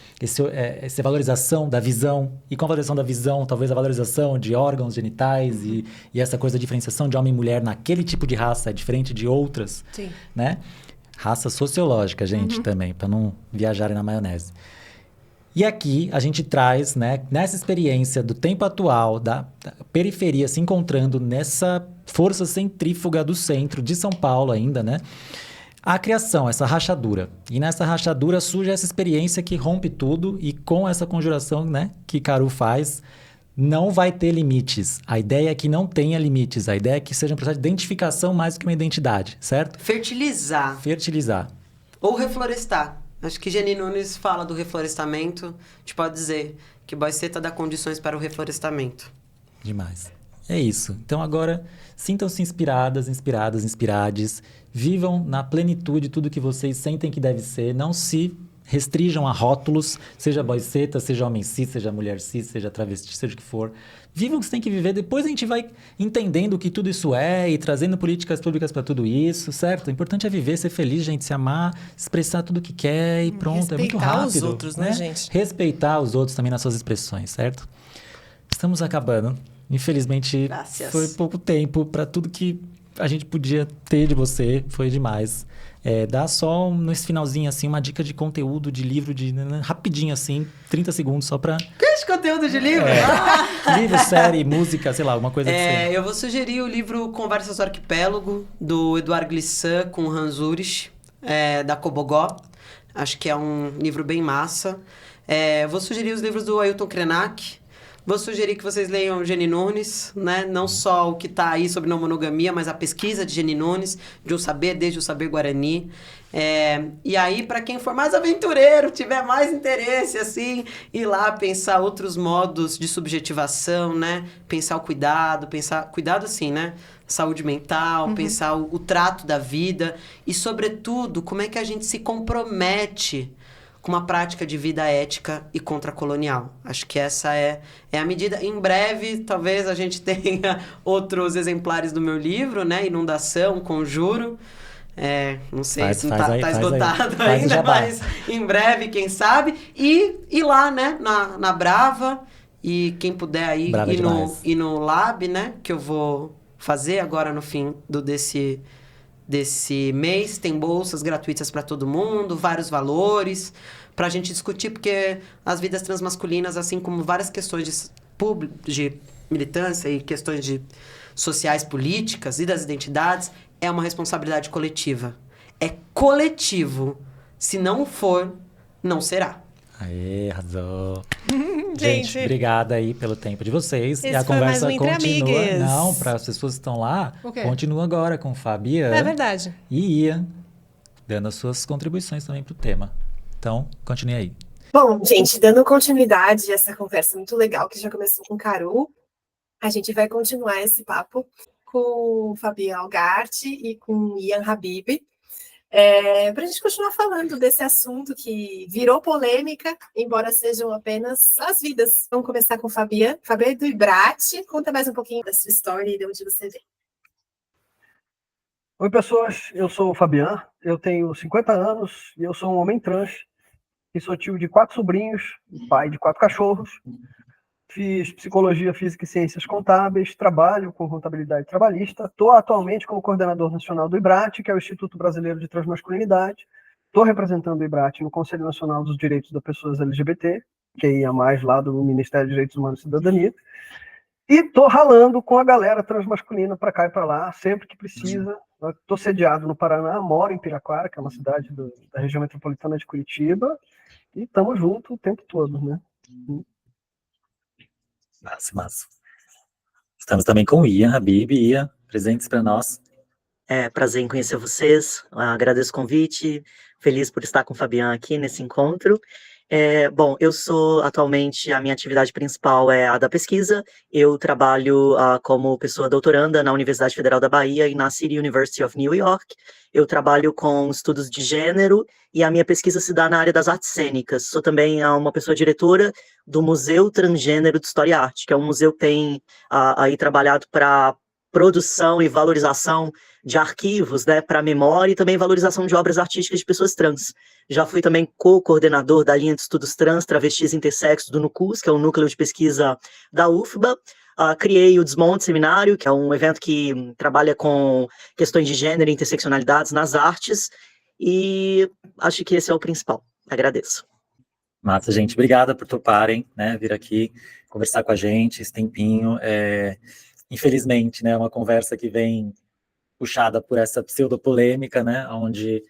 S2: valorização da visão e com a valorização da visão, talvez a valorização de órgãos genitais e essa coisa da diferenciação de homem e mulher naquele tipo de raça é diferente de outras,
S1: Sim.
S2: né? Raça sociológica, gente, também, para não viajarem na maionese. E aqui a gente traz, né, nessa experiência do tempo atual, da periferia se encontrando nessa força centrífuga do centro de São Paulo ainda, né? A criação, essa rachadura. E nessa rachadura surge essa experiência que rompe tudo e com essa conjuração, né, que Caru faz, não vai ter limites. A ideia é que não tenha limites. A ideia é que seja um processo de identificação mais do que uma identidade, certo?
S3: Fertilizar.
S2: Ou
S3: reflorestar. Acho que Geni Nunes fala do reflorestamento. A gente pode dizer que Boiceta dá condições para o reflorestamento.
S2: Demais. É isso. Então agora, sintam-se inspiradas, inspirades. Vivam na plenitude tudo que vocês sentem que deve ser. Não se restringam a rótulos, seja boiceta, seja homem cis, seja mulher cis, seja travesti, seja o que for. Viva o que você tem que viver, depois a gente vai entendendo o que tudo isso é e trazendo políticas públicas para tudo isso, certo? O importante é viver, ser feliz, gente, se amar, expressar tudo o que quer e pronto, é muito rápido.
S1: Respeitar os outros, né, gente?
S2: Respeitar os outros também nas suas expressões, certo? Estamos acabando. Infelizmente,
S3: Graças.
S2: foi pouco tempo para tudo que a gente podia ter de você, foi demais. Dá só nesse finalzinho, assim, uma dica de conteúdo, de livro, rapidinho, assim, 30 segundos só pra...
S3: Que esse conteúdo de livro?
S2: Livro, série, música, sei lá, alguma coisa assim.
S3: Eu vou sugerir o livro Conversas do Arquipélago, do Eduardo Glissant com Hans Ulrich, da Cobogó. Acho que é um livro bem massa. Vou sugerir os livros do Ailton Krenak. Vou sugerir que vocês leiam Jenny Nunes, né? Não só o que está aí sobre não monogamia, mas a pesquisa de Jenny Nunes, de O Saber, desde o Saber Guarani. E aí, para quem for mais aventureiro, tiver mais interesse, assim, ir lá pensar outros modos de subjetivação, né? Pensar o cuidado, cuidado assim, né? Saúde mental, pensar o trato da vida e, sobretudo, como é que a gente se compromete com uma prática de vida ética e contracolonial. Acho que essa é a medida. Em breve, talvez a gente tenha outros exemplares do meu livro, né? Inundação, Conjuro. Não sei se não tá esgotado ainda, mas em breve, quem sabe. E lá, né? Na Brava. E quem puder aí ir no Lab, né? Que eu vou fazer agora no fim desse mês. Tem bolsas gratuitas para todo mundo, vários valores, para a gente discutir, porque as vidas transmasculinas, assim como várias questões de militância e questões sociais, políticas e das identidades, é uma responsabilidade coletiva. É coletivo. Se não for, não será.
S2: Aê, arrasou. Gente, obrigada aí pelo tempo de vocês.
S1: Esse
S2: e a
S1: foi
S2: conversa
S1: mais um Entre
S2: continua.
S1: Amigas.
S2: Não, para as pessoas que estão lá, continua agora com Fabiana.
S1: É verdade.
S2: E Ian, dando as suas contribuições também para o tema. Então, continue aí.
S4: Bom, gente, dando continuidade a essa conversa muito legal que já começou com Caru, a gente vai continuar esse papo com o Fabiano Algarte e com o Ian Habib, para a gente continuar falando desse assunto que virou polêmica, embora sejam apenas as vidas. Vamos começar com o Fabiano. Fabiano do Ibrate, conta mais um pouquinho da sua história e de onde você vem.
S5: Oi, pessoas, eu sou o Fabiano, eu tenho 50 anos e eu sou um homem trans, e sou tio de 4 sobrinhos, pai de 4 cachorros. Fiz psicologia, física e ciências contábeis, trabalho com contabilidade trabalhista, estou atualmente como coordenador nacional do IBRAT, que é o Instituto Brasileiro de Transmasculinidade. Estou representando o IBRAT no Conselho Nacional dos Direitos das Pessoas LGBT, que ia mais lá do Ministério de Direitos Humanos e Cidadania. E estou ralando com a galera transmasculina para cá e para lá, sempre que precisa. Estou sediado no Paraná, moro em Piraquara, que é uma cidade da região metropolitana de Curitiba, e estamos juntos o tempo todo, né?
S2: Massa. Estamos também com o Ian Habib. Ian, presentes para nós.
S6: Prazer em conhecer vocês, agradeço o convite, feliz por estar com o Fabiano aqui nesse encontro. Bom, eu sou atualmente, a minha atividade principal é a da pesquisa. Eu trabalho como pessoa doutoranda na Universidade Federal da Bahia e na City University of New York. Eu trabalho com estudos de gênero e a minha pesquisa se dá na área das artes cênicas. Sou também uma pessoa diretora do Museu Transgênero de História e Arte, que é um museu que tem aí trabalhado para produção e valorização de arquivos, né, para memória e também valorização de obras artísticas de pessoas trans. Já fui também co-coordenador da linha de estudos trans, travestis e intersexos do NUCUS, que é o núcleo de pesquisa da UFBA. Criei o Desmonte Seminário, que é um evento que trabalha com questões de gênero e interseccionalidades nas artes, e acho que esse é o principal. Agradeço.
S2: Massa, gente. Obrigada por toparem, né, vir aqui conversar com a gente esse tempinho. Infelizmente, né, uma conversa que vem puxada por essa pseudopolêmica, né, onde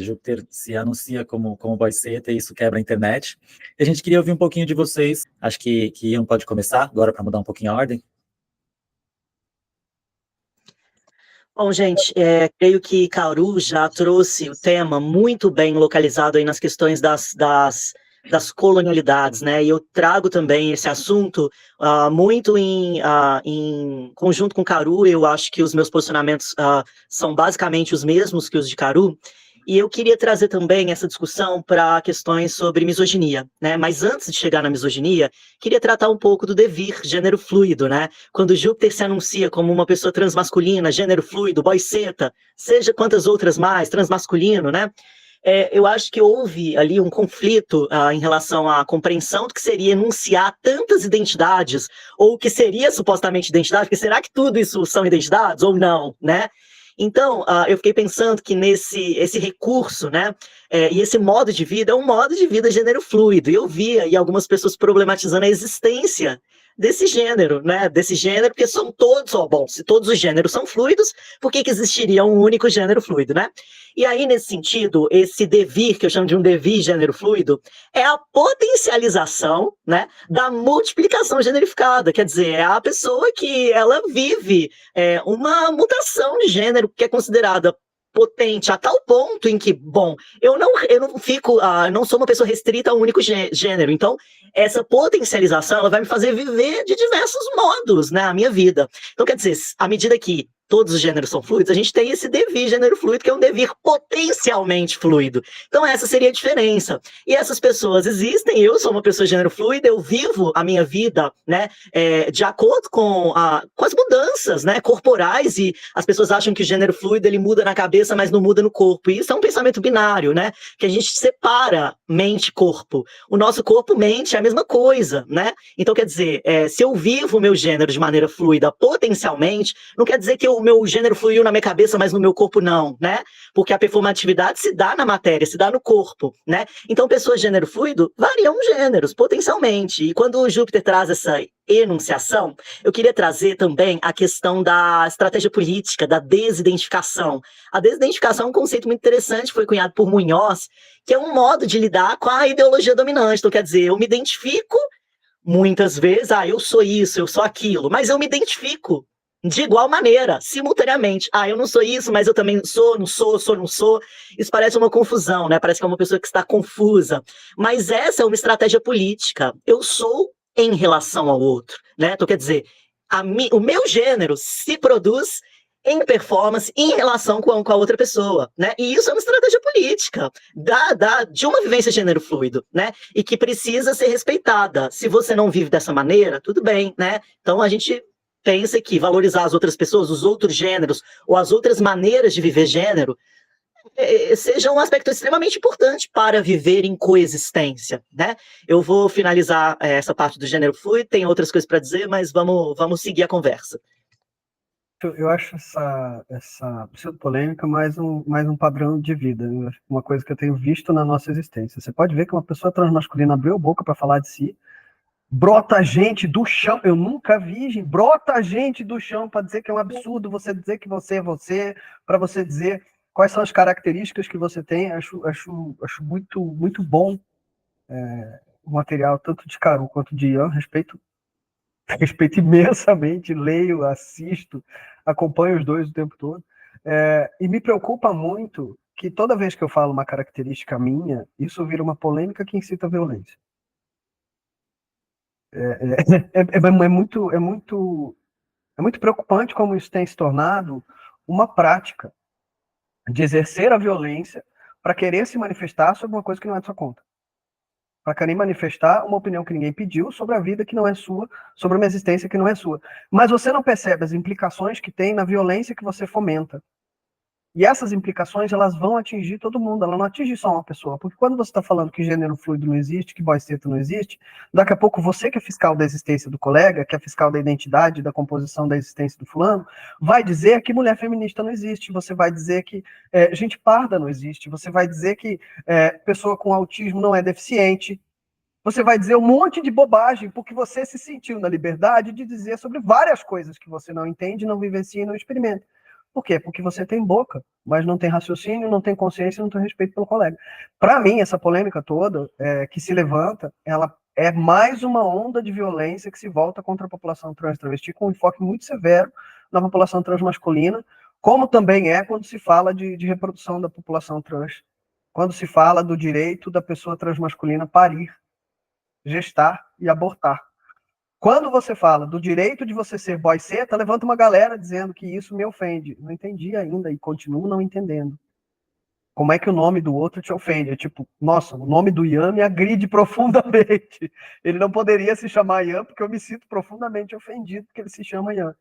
S2: Júpiter se anuncia como boiceta e isso quebra a internet. E a gente queria ouvir um pouquinho de vocês. Acho que Ian pode começar agora para mudar um pouquinho a ordem.
S6: Bom, gente, creio que Caru já trouxe o tema muito bem localizado aí nas questões das colonialidades, né? E eu trago também esse assunto muito em conjunto com Caru. Eu acho que os meus posicionamentos são basicamente os mesmos que os de Caru. E eu queria trazer também essa discussão para questões sobre misoginia, né? Mas antes de chegar na misoginia, queria tratar um pouco do devir, gênero fluido, né? Quando Júpiter se anuncia como uma pessoa transmasculina, gênero fluido, boiceta, seja quantas outras mais, transmasculino, né? Eu acho que houve ali um conflito em relação à compreensão do que seria enunciar tantas identidades, ou o que seria supostamente identidade, porque será que tudo isso são identidades ou não, né? Então, eu fiquei pensando que esse recurso, né, e esse modo de vida é um modo de vida gênero fluido. E eu via aí algumas pessoas problematizando a existência desse gênero, né, porque são todos, bom, se todos os gêneros são fluidos, por que existiria um único gênero fluido, né? E aí, nesse sentido, esse devir, que eu chamo de um devir gênero fluido, é a potencialização, né, da multiplicação generificada, quer dizer, é a pessoa que ela vive uma mutação de gênero que é considerada potente a tal ponto em que, bom, eu não fico, não sou uma pessoa restrita a um único gênero, então essa potencialização ela vai me fazer viver de diversos modos, né, a minha vida. Então, quer dizer, à medida que todos os gêneros são fluidos, a gente tem esse devir gênero fluido, que é um devir potencialmente fluido. Então, essa seria a diferença. E essas pessoas existem, eu sou uma pessoa gênero fluido, eu vivo a minha vida, né, de acordo com as mudanças, né, corporais, e as pessoas acham que o gênero fluido, ele muda na cabeça, mas não muda no corpo. E isso é um pensamento binário, né, que a gente separa mente e corpo. O nosso corpo-mente é a mesma coisa, né? Então, quer dizer, se eu vivo o meu gênero de maneira fluida potencialmente, não quer dizer que o meu gênero fluiu na minha cabeça, mas no meu corpo não, né? Porque a performatividade se dá na matéria, se dá no corpo, né? Então, pessoas de gênero fluido variam gêneros, potencialmente. E quando o Júpiter traz essa enunciação, eu queria trazer também a questão da estratégia política, da desidentificação. A desidentificação é um conceito muito interessante, foi cunhado por Munhoz, que é um modo de lidar com a ideologia dominante. Então, quer dizer, eu me identifico muitas vezes, eu sou isso, eu sou aquilo, mas eu me identifico de igual maneira, simultaneamente. Eu não sou isso, mas eu também sou, não sou, sou, não sou. Isso parece uma confusão, né? Parece que é uma pessoa que está confusa. Mas essa é uma estratégia política. Eu sou em relação ao outro, né? Então, quer dizer, o meu gênero se produz em performance em relação com a outra pessoa, né? E isso é uma estratégia política de uma vivência gênero fluido, né? E que precisa ser respeitada. Se você não vive dessa maneira, tudo bem, né? Então a gente pensa que valorizar as outras pessoas, os outros gêneros, ou as outras maneiras de viver gênero, seja um aspecto extremamente importante para viver em coexistência, né? Eu vou finalizar essa parte do gênero fluido, tem outras coisas para dizer, mas vamos seguir a conversa.
S5: Eu acho essa pseudo-polêmica mais um padrão de vida, né? Uma coisa que eu tenho visto na nossa existência. Você pode ver que uma pessoa transmasculina abriu a boca para falar de si, brota gente do chão, eu nunca vi, gente, brota gente do chão para dizer que é um absurdo você dizer que você é você, para você dizer quais são as características que você tem. Acho muito, muito bom o material, tanto de Caru quanto de Ian, respeito imensamente, leio, assisto, acompanho os dois o tempo todo, e me preocupa muito que toda vez que eu falo uma característica minha, isso vira uma polêmica que incita a violência. É muito preocupante como isso tem se tornado uma prática de exercer a violência para querer se manifestar sobre uma coisa que não é de sua conta. Para querer manifestar uma opinião que ninguém pediu sobre a vida que não é sua, sobre uma existência que não é sua. Mas você não percebe as implicações que tem na violência que você fomenta. E essas implicações, elas vão atingir todo mundo, ela não atinge só uma pessoa. Porque quando você está falando que gênero fluido não existe, que boiceta não existe, daqui a pouco você que é fiscal da existência do colega, que é fiscal da identidade, da composição da existência do fulano, vai dizer que mulher feminista não existe, você vai dizer que gente parda não existe, você vai dizer que pessoa com autismo não é deficiente, você vai dizer um monte de bobagem, porque você se sentiu na liberdade de dizer sobre várias coisas que você não entende, não vivencia e não experimenta. Por quê? Porque você tem boca, mas não tem raciocínio, não tem consciência, não tem respeito pelo colega. Para mim, essa polêmica toda que se levanta, ela é mais uma onda de violência que se volta contra a população trans travesti, com um enfoque muito severo na população transmasculina, como também quando se fala de reprodução da população trans, quando se fala do direito da pessoa transmasculina parir, gestar e abortar. Quando você fala do direito de você ser boiceta, levanta uma galera dizendo que isso me ofende. Não entendi ainda e continuo não entendendo. Como é que o nome do outro te ofende? É tipo, nossa, o nome do Ian me agride profundamente. Ele não poderia se chamar Ian porque eu me sinto profundamente ofendido porque ele se chama Ian.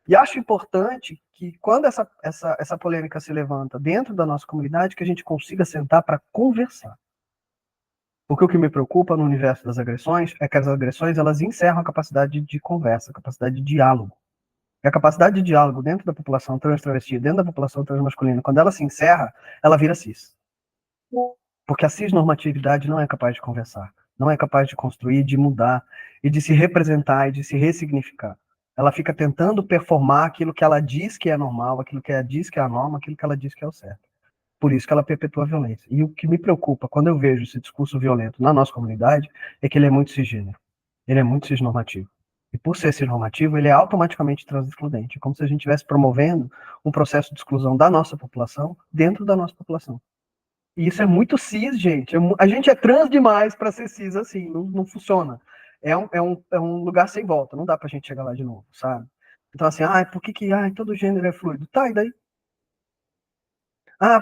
S5: E acho importante que quando essa polêmica se levanta dentro da nossa comunidade, que a gente consiga sentar para conversar. Porque o que me preocupa no universo das agressões é que as agressões elas encerram a capacidade de conversa, a capacidade de diálogo. E a capacidade de diálogo dentro da população trans travesti, dentro da população transmasculina, quando ela se encerra, ela vira cis. Porque a cisnormatividade não é capaz de conversar, não é capaz de construir, de mudar, e de se representar, e de se ressignificar. Ela fica tentando performar aquilo que ela diz que é normal, aquilo que ela diz que é a norma, aquilo que ela diz que é o certo. Por isso que ela perpetua a violência. E o que me preocupa quando eu vejo esse discurso violento na nossa comunidade é que ele é muito cisgênero, ele é muito cisnormativo. E por ser cisnormativo, ele é automaticamente transexcludente. É como se a gente estivesse promovendo um processo de exclusão da nossa população dentro da nossa população. E isso é muito cis, gente. A gente é trans demais para ser cis assim, não funciona. É um lugar sem volta, não dá pra gente chegar lá de novo, sabe? Então, assim, por que todo gênero é fluido? Tá, e daí?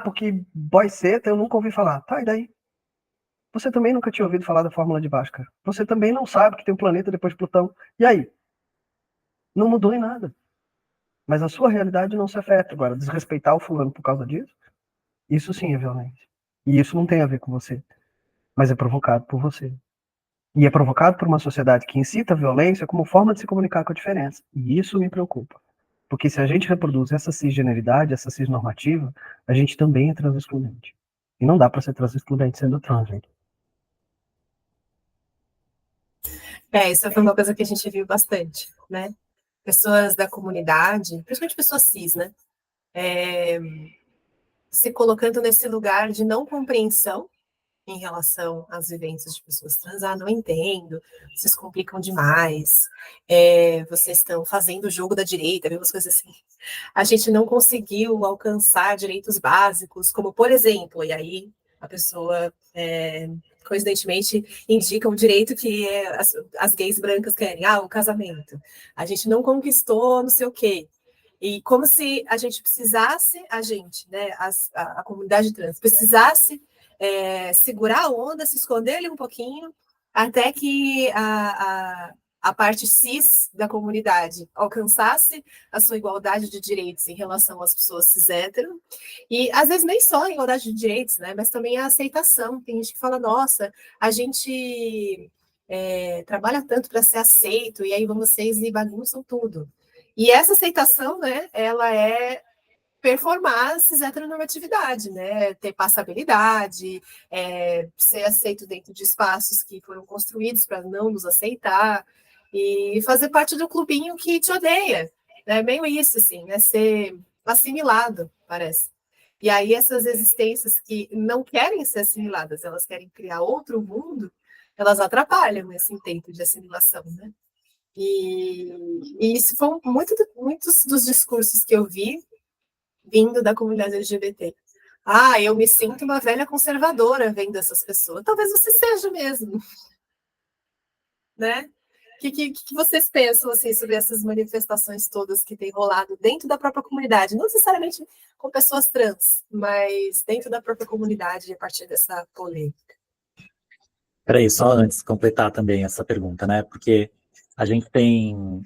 S5: Porque boy seta eu nunca ouvi falar. Tá, e daí? Você também nunca tinha ouvido falar da fórmula de Bhaskara. Você também não sabe que tem um planeta depois de Plutão. E aí? Não mudou em nada. Mas a sua realidade não se afeta. Agora, desrespeitar o fulano por causa disso, isso sim é violência. E isso não tem a ver com você. Mas é provocado por você. E é provocado por uma sociedade que incita a violência como forma de se comunicar com a diferença. E isso me preocupa. Porque se a gente reproduz essa cisgeneridade, essa cisnormativa, a gente também é transexcludente. E não dá para ser transexcludente sendo trans, gente.
S4: Isso foi uma coisa que a gente viu bastante, né? Pessoas da comunidade, principalmente pessoas cis, né? Se colocando nesse lugar de não compreensão em relação às vivências de pessoas trans. Não entendo, vocês complicam demais, vocês estão fazendo o jogo da direita, umas coisas assim. A gente não conseguiu alcançar direitos básicos, como, por exemplo, e aí a pessoa, coincidentemente, indica um direito que as gays brancas querem, o casamento. A gente não conquistou não sei o quê. E como se a gente precisasse, né, a comunidade trans, precisasse segurar a onda, se esconder ali um pouquinho, até que a parte cis da comunidade alcançasse a sua igualdade de direitos em relação às pessoas cis hétero, e às vezes nem só a igualdade de direitos, né, mas também a aceitação. Tem gente que fala, nossa, a gente trabalha tanto para ser aceito, e aí vocês e bagunçam tudo. E essa aceitação, né, ela é performar essa heteronormatividade, né? Ter passabilidade, ser aceito dentro de espaços que foram construídos para não nos aceitar, e fazer parte do clubinho que te odeia. É meio isso, assim, né? Ser assimilado, parece. E aí essas existências que não querem ser assimiladas, elas querem criar outro mundo, elas atrapalham esse intento de assimilação, né? E isso foi muitos dos discursos que eu vi vindo da comunidade LGBT. Eu me sinto uma velha conservadora vendo essas pessoas. Talvez você seja mesmo. Né? O que vocês pensam assim, sobre essas manifestações todas que têm rolado dentro da própria comunidade? Não necessariamente com pessoas trans, mas dentro da própria comunidade a partir dessa polêmica.
S2: Peraí, só antes completar também essa pergunta, né? Porque a gente tem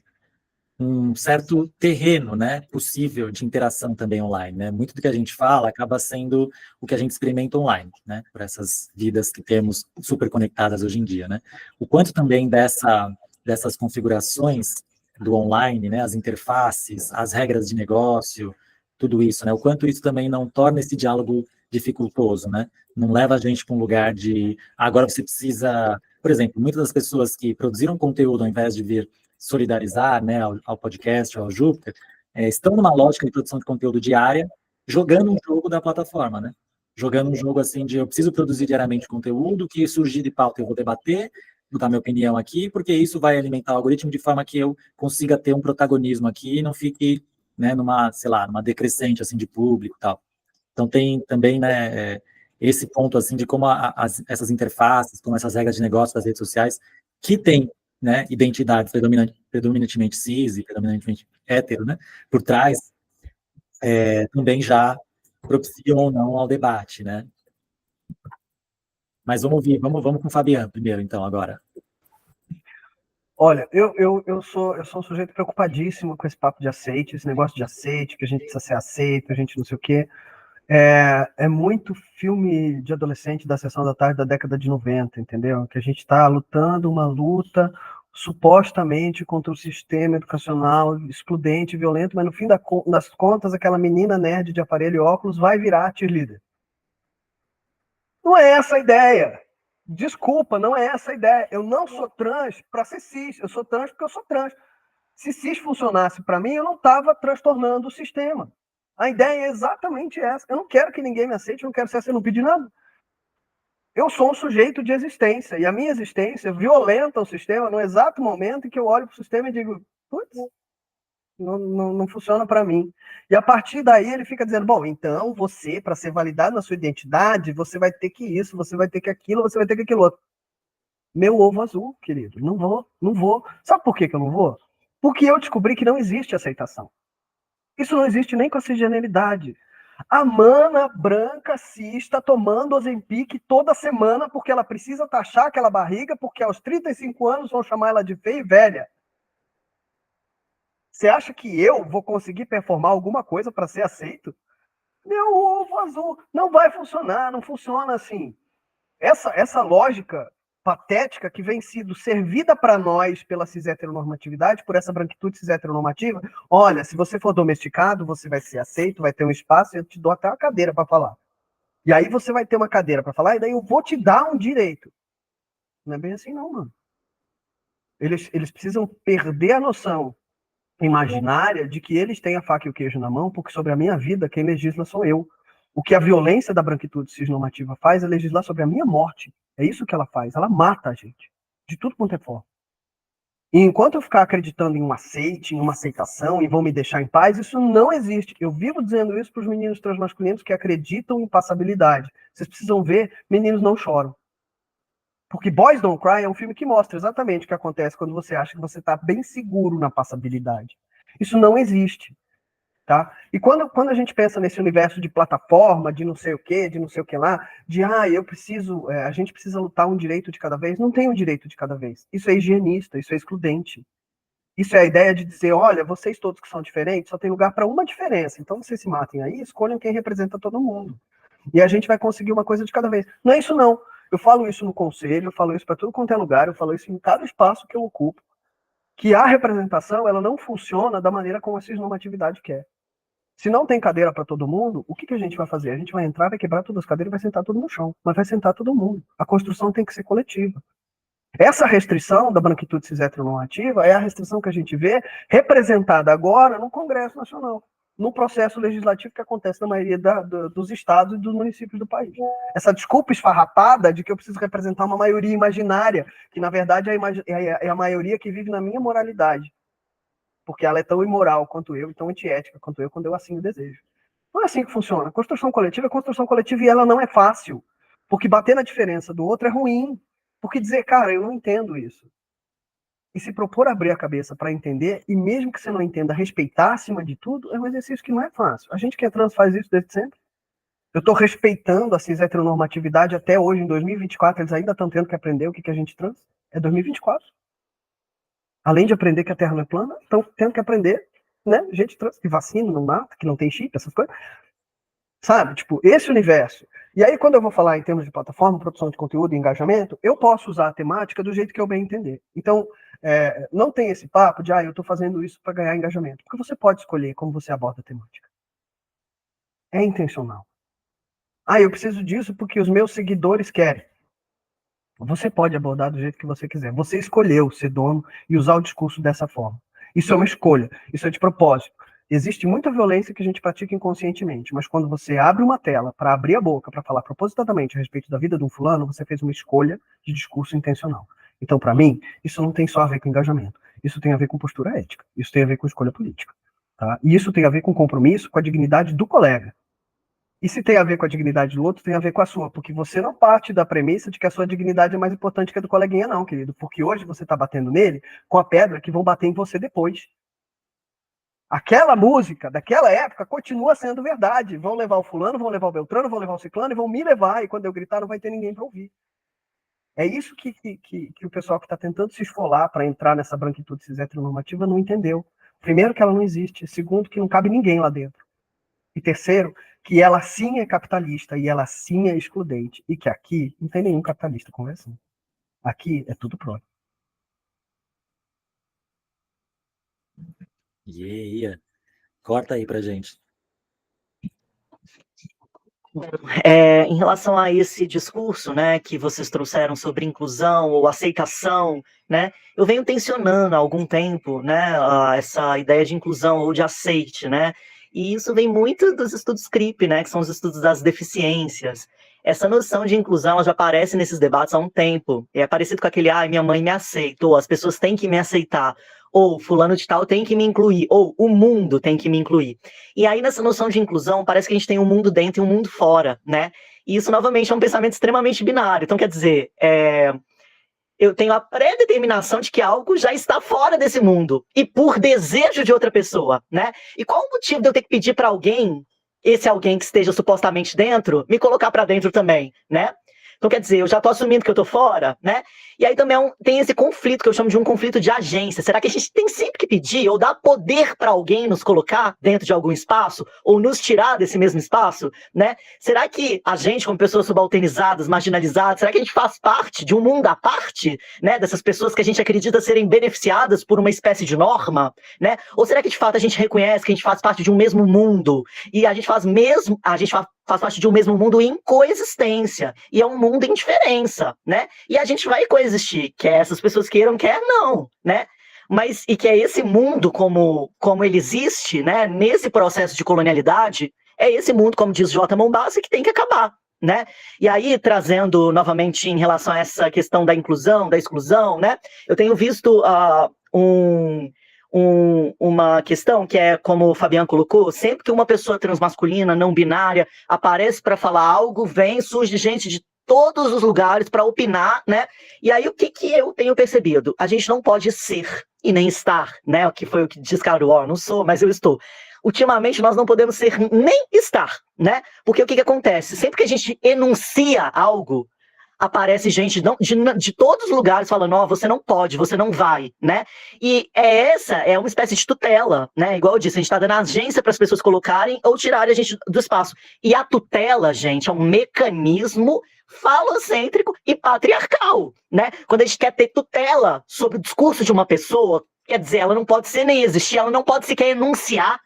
S2: um certo terreno, né, possível de interação também online, né? Muito do que a gente fala acaba sendo o que a gente experimenta online, né? Por essas vidas que temos super conectadas hoje em dia, né? O quanto também dessas configurações do online, né, as interfaces, as regras de negócio, tudo isso, né? O quanto isso também não torna esse diálogo dificultoso, né? Não leva a gente para um lugar de agora você precisa, por exemplo, muitas das pessoas que produziram conteúdo ao invés de vir solidarizar, né, ao podcast, ao Júpiter, estão numa lógica de produção de conteúdo diária, jogando um jogo da plataforma, né? Jogando um jogo assim de eu preciso produzir diariamente conteúdo, que surgir de pauta eu vou debater, vou dar minha opinião aqui, porque isso vai alimentar o algoritmo de forma que eu consiga ter um protagonismo aqui e não fique, né, numa decrescente assim de público e tal. Então tem também, né, esse ponto assim de como essas interfaces, como essas regras de negócio das redes sociais, que tem, né, identidade predominantemente cis e predominantemente hétero, né, por trás, também já propiciam ou não ao debate, né? Mas vamos ouvir, vamos com o Fabiano primeiro, então, agora.
S5: Olha, eu sou um sujeito preocupadíssimo com esse papo de aceite, esse negócio de aceite, que a gente precisa ser aceito, a gente não sei o quê. É muito filme de adolescente da sessão da tarde da década de 90, entendeu? Que a gente está lutando uma luta supostamente contra o sistema educacional excludente, violento, mas no fim das contas, aquela menina nerd de aparelho e óculos vai virar cheerleader. Não é essa a ideia. Desculpa, não é essa a ideia. Eu não sou trans para ser cis. Eu sou trans porque eu sou trans. Se cis funcionasse para mim, eu não estava transtornando o sistema. A ideia é exatamente essa. Eu não quero que ninguém me aceite, eu não quero ser assim, eu não pedi nada. Eu sou um sujeito de existência, e a minha existência violenta o sistema no exato momento em que eu olho para o sistema e digo, putz, não funciona para mim. E a partir daí ele fica dizendo, bom, então você, para ser validado na sua identidade, você vai ter que isso, você vai ter que aquilo, você vai ter que aquilo outro. Meu ovo azul, querido, não vou. Sabe por que eu não vou? Porque eu descobri que não existe aceitação. Isso não existe nem com a cisgeneridade. A mana branca cis está tomando Ozempic toda semana porque ela precisa taxar aquela barriga, porque aos 35 anos vão chamar ela de feia e velha. Você acha que eu vou conseguir performar alguma coisa para ser aceito? Meu ovo azul, não vai funcionar, não funciona assim. Essa lógica patética que vem sido servida para nós pela cis-heteronormatividade, por essa branquitude cis-heteronormativa, olha, se você for domesticado, você vai ser aceito, vai ter um espaço, eu te dou até uma cadeira para falar. E aí você vai ter uma cadeira para falar, e daí eu vou te dar um direito. Não é bem assim não, mano. Eles precisam perder a noção imaginária de que eles têm a faca e o queijo na mão, porque sobre a minha vida quem legisla sou eu. O que a violência da branquitude cisnormativa faz é legislar sobre a minha morte. É isso que ela faz. Ela mata a gente. De tudo quanto é forma. E enquanto eu ficar acreditando em um aceite, em uma aceitação, e vão me deixar em paz, isso não existe. Eu vivo dizendo isso para os meninos transmasculinos que acreditam em passabilidade. Vocês precisam ver, meninos não choram. Porque Boys Don't Cry é um filme que mostra exatamente o que acontece quando você acha que você está bem seguro na passabilidade. Isso não existe. Tá? E quando a gente pensa nesse universo de plataforma, de não sei o que, de não sei o que lá, de a gente precisa lutar um direito de cada vez, não tem um direito de cada vez. Isso é higienista, isso é excludente. Isso é a ideia de dizer, olha, vocês todos que são diferentes, só tem lugar para uma diferença. Então vocês se matem aí, escolham quem representa todo mundo. E a gente vai conseguir uma coisa de cada vez. Não é isso não. Eu falo isso no conselho, eu falo isso para tudo quanto é lugar, eu falo isso em cada espaço que eu ocupo, que a representação, ela não funciona da maneira como a cisnormatividade quer. Se não tem cadeira para todo mundo, o que a gente vai fazer? A gente vai entrar, vai quebrar todas as cadeiras e vai sentar todo no chão. Mas vai sentar todo mundo. A construção tem que ser coletiva. Essa restrição da branquitude cis-heteronormativa é a restrição que a gente vê representada agora no Congresso Nacional, no processo legislativo que acontece na maioria dos estados e dos municípios do país. Essa desculpa esfarrapada de que eu preciso representar uma maioria imaginária, que na verdade é a maioria que vive na minha moralidade. Porque ela é tão imoral quanto eu e tão antiética quanto eu, quando eu assim o desejo. Não é assim que funciona. Construção coletiva é construção coletiva e ela não é fácil. Porque bater na diferença do outro é ruim. Porque dizer, cara, eu não entendo isso. E se propor abrir a cabeça para entender, e mesmo que você não entenda, respeitar acima de tudo, é um exercício que não é fácil. A gente que é trans faz isso desde sempre. Eu estou respeitando a cis-heteronormatividade até hoje, em 2024, eles ainda estão tendo que aprender o que a gente trans. É 2024. Além de aprender que a Terra não é plana, estão tendo que aprender, né? Gente que vacina, não mata, que não tem chip, essas coisas. Sabe? Tipo, esse universo. E aí, quando eu vou falar em termos de plataforma, produção de conteúdo e engajamento, eu posso usar a temática do jeito que eu bem entender. Então, não tem esse papo de, eu estou fazendo isso para ganhar engajamento. Porque você pode escolher como você aborda a temática. É intencional. Eu preciso disso porque os meus seguidores querem. Você pode abordar do jeito que você quiser. Você escolheu ser dono e usar o discurso dessa forma. Isso é uma escolha, isso é de propósito. Existe muita violência que a gente pratica inconscientemente, mas quando você abre uma tela para abrir a boca, para falar propositadamente a respeito da vida de um fulano, você fez uma escolha de discurso intencional. Então, para mim, isso não tem só a ver com engajamento. Isso tem a ver com postura ética. Isso tem a ver com escolha política. Tá? E isso tem a ver com compromisso com a dignidade do colega. E se tem a ver com a dignidade do outro, tem a ver com a sua, porque você não parte da premissa de que a sua dignidade é mais importante que a do coleguinha, não, querido, porque hoje você está batendo nele com a pedra que vão bater em você depois. Aquela música daquela época continua sendo verdade. Vão levar o fulano, vão levar o Beltrano, vão levar o ciclano e vão me levar. E quando eu gritar, não vai ter ninguém para ouvir. É isso que o pessoal que está tentando se esfolar para entrar nessa branquitude cis heteronormativa não entendeu. Primeiro, que ela não existe. Segundo, que não cabe ninguém lá dentro. E terceiro, que ela sim é capitalista e ela sim é excludente. E que aqui não tem nenhum capitalista conversando. Aqui é tudo pró.
S2: Yeah. Corta aí pra gente.
S6: Em relação a esse discurso, né, que vocês trouxeram sobre inclusão ou aceitação, né, eu venho tensionando há algum tempo, né, essa ideia de inclusão ou de aceite, né, e isso vem muito dos estudos CRIP, né, que são os estudos das deficiências. Essa noção de inclusão ela já aparece nesses debates há um tempo. É parecido com aquele, minha mãe me aceita, ou as pessoas têm que me aceitar, ou fulano de tal tem que me incluir, ou o mundo tem que me incluir. E aí, nessa noção de inclusão, parece que a gente tem um mundo dentro e um mundo fora, né? E isso, novamente, é um pensamento extremamente binário. Então, quer dizer, eu tenho a pré-determinação de que algo já está fora desse mundo, e por desejo de outra pessoa, né? E qual o motivo de eu ter que pedir para alguém, esse alguém que esteja supostamente dentro, me colocar para dentro também, né? Então, quer dizer, eu já estou assumindo que eu estou fora, né? E aí também tem esse conflito, que eu chamo de um conflito de agência. Será que a gente tem sempre que pedir ou dar poder para alguém nos colocar dentro de algum espaço, ou nos tirar desse mesmo espaço, né? Será que a gente, como pessoas subalternizadas, marginalizadas, será que a gente faz parte de um mundo à parte, né? Dessas pessoas que a gente acredita serem beneficiadas por uma espécie de norma, né? Ou será que de fato a gente reconhece que a gente faz parte de um mesmo mundo e a gente faz parte de um mesmo mundo em coexistência, e é um mundo em diferença, né? E a gente vai coexistir, quer essas pessoas queiram, quer não, né? Mas, e que é esse mundo como ele existe, né? Nesse processo de colonialidade, é esse mundo, como diz J. Mombassa, que tem que acabar, né? E aí, trazendo novamente em relação a essa questão da inclusão, da exclusão, né? Eu tenho visto uma questão que é, como o Fabiano colocou, sempre que uma pessoa transmasculina, não binária, aparece para falar algo, surge gente de todos os lugares para opinar, né? E aí, o que eu tenho percebido? A gente não pode ser e nem estar, né? Que foi o que diz Carol, não sou, mas eu estou. Ultimamente, nós não podemos ser nem estar, né? Porque o que acontece? Sempre que a gente enuncia algo, aparece gente de todos os lugares falando, você não pode, você não vai, né? E essa é uma espécie de tutela, né? Igual eu disse, a gente está dando agência para as pessoas colocarem ou tirarem a gente do espaço. E a tutela, gente, é um mecanismo falocêntrico e patriarcal, né? Quando a gente quer ter tutela sobre o discurso de uma pessoa, quer dizer, ela não pode ser nem existir, ela não pode sequer enunciar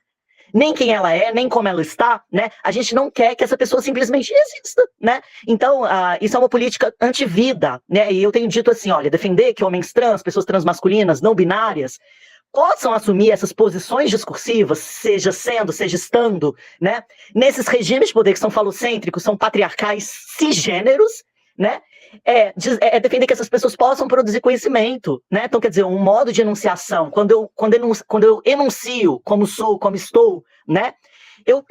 S6: nem quem ela é, nem como ela está, né? A gente não quer que essa pessoa simplesmente exista, né? Então, isso é uma política anti-vida, né? E eu tenho dito assim, olha, defender que homens trans, pessoas transmasculinas, não binárias, possam assumir essas posições discursivas, seja sendo, seja estando, né? Nesses regimes de poder que são falocêntricos, são patriarcais cisgêneros, né? Defender que essas pessoas possam produzir conhecimento, né? Então, quer dizer, um modo de enunciação, quando eu enuncio como sou, como estou, né? Eu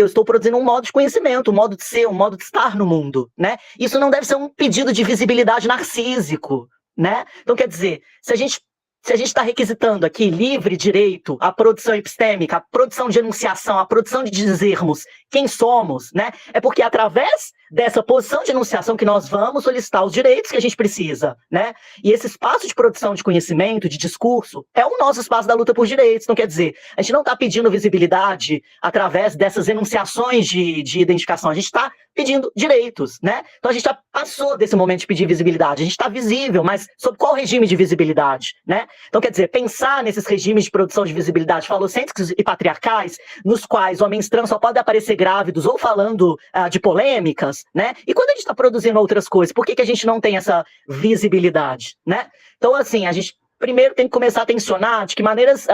S6: estou produzindo um modo de conhecimento, um modo de ser, um modo de estar no mundo, né? Isso não deve ser um pedido de visibilidade narcísico, né? Então, quer dizer, se a gente está requisitando aqui livre direito à produção epistêmica, à produção de enunciação, à produção de dizermos quem somos, né? É porque através dessa posição de enunciação que nós vamos solicitar os direitos que a gente precisa, né? E esse espaço de produção de conhecimento, de discurso, é o nosso espaço da luta por direitos. Então, quer dizer, a gente não está pedindo visibilidade através dessas enunciações de identificação, a gente está pedindo direitos, né? Então, a gente já passou desse momento de pedir visibilidade, a gente está visível, mas sob qual regime de visibilidade, né? Então, quer dizer, pensar nesses regimes de produção de visibilidade falocêntricos e patriarcais, nos quais homens trans só podem aparecer grávidos ou falando de polêmicas, né? E quando a gente está produzindo outras coisas, por que a gente não tem essa visibilidade, né? Então, assim, a gente primeiro tem que começar a tensionar de que maneiras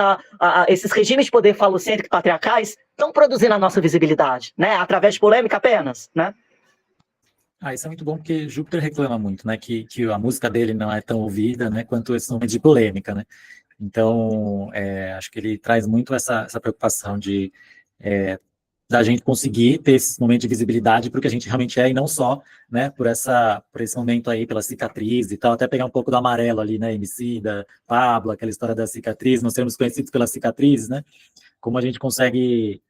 S6: esses regimes de poder falocêntricos e patriarcais estão produzindo a nossa visibilidade, né? Através de polêmica apenas, né?
S2: Isso é muito bom, porque Júpiter reclama muito, né? Que a música dele não é tão ouvida, né? Quanto esse nome de polêmica, né? Então, acho que ele traz muito essa preocupação de da gente conseguir ter esse momento de visibilidade para o que a gente realmente é, e não só, né, por esse momento aí, pela cicatriz e tal, até pegar um pouco do amarelo ali, né, Emicida, Pablo, aquela história da cicatriz, nós sermos conhecidos pelas cicatrizes, né, como a gente consegue,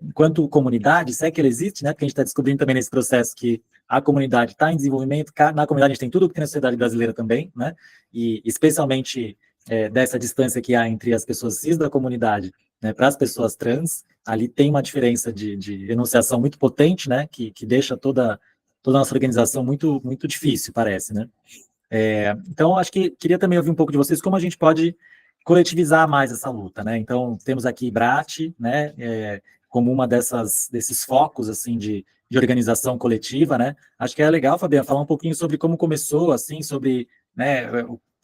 S2: enquanto comunidade, se é que ela existe, né, porque a gente está descobrindo também nesse processo que a comunidade está em desenvolvimento, na comunidade a gente tem tudo que tem na sociedade brasileira também, né, e especialmente dessa distância que há entre as pessoas cis da comunidade, né, para as pessoas trans, ali tem uma diferença de enunciação muito potente, né, que deixa toda a nossa organização muito, muito difícil, parece, né. Então, acho que queria também ouvir um pouco de vocês como a gente pode coletivizar mais essa luta, né? Então, temos aqui Brate, né, como uma desses focos, assim, de organização coletiva, né? Acho que é legal, Fabiana, falar um pouquinho sobre como começou, assim, sobre, né,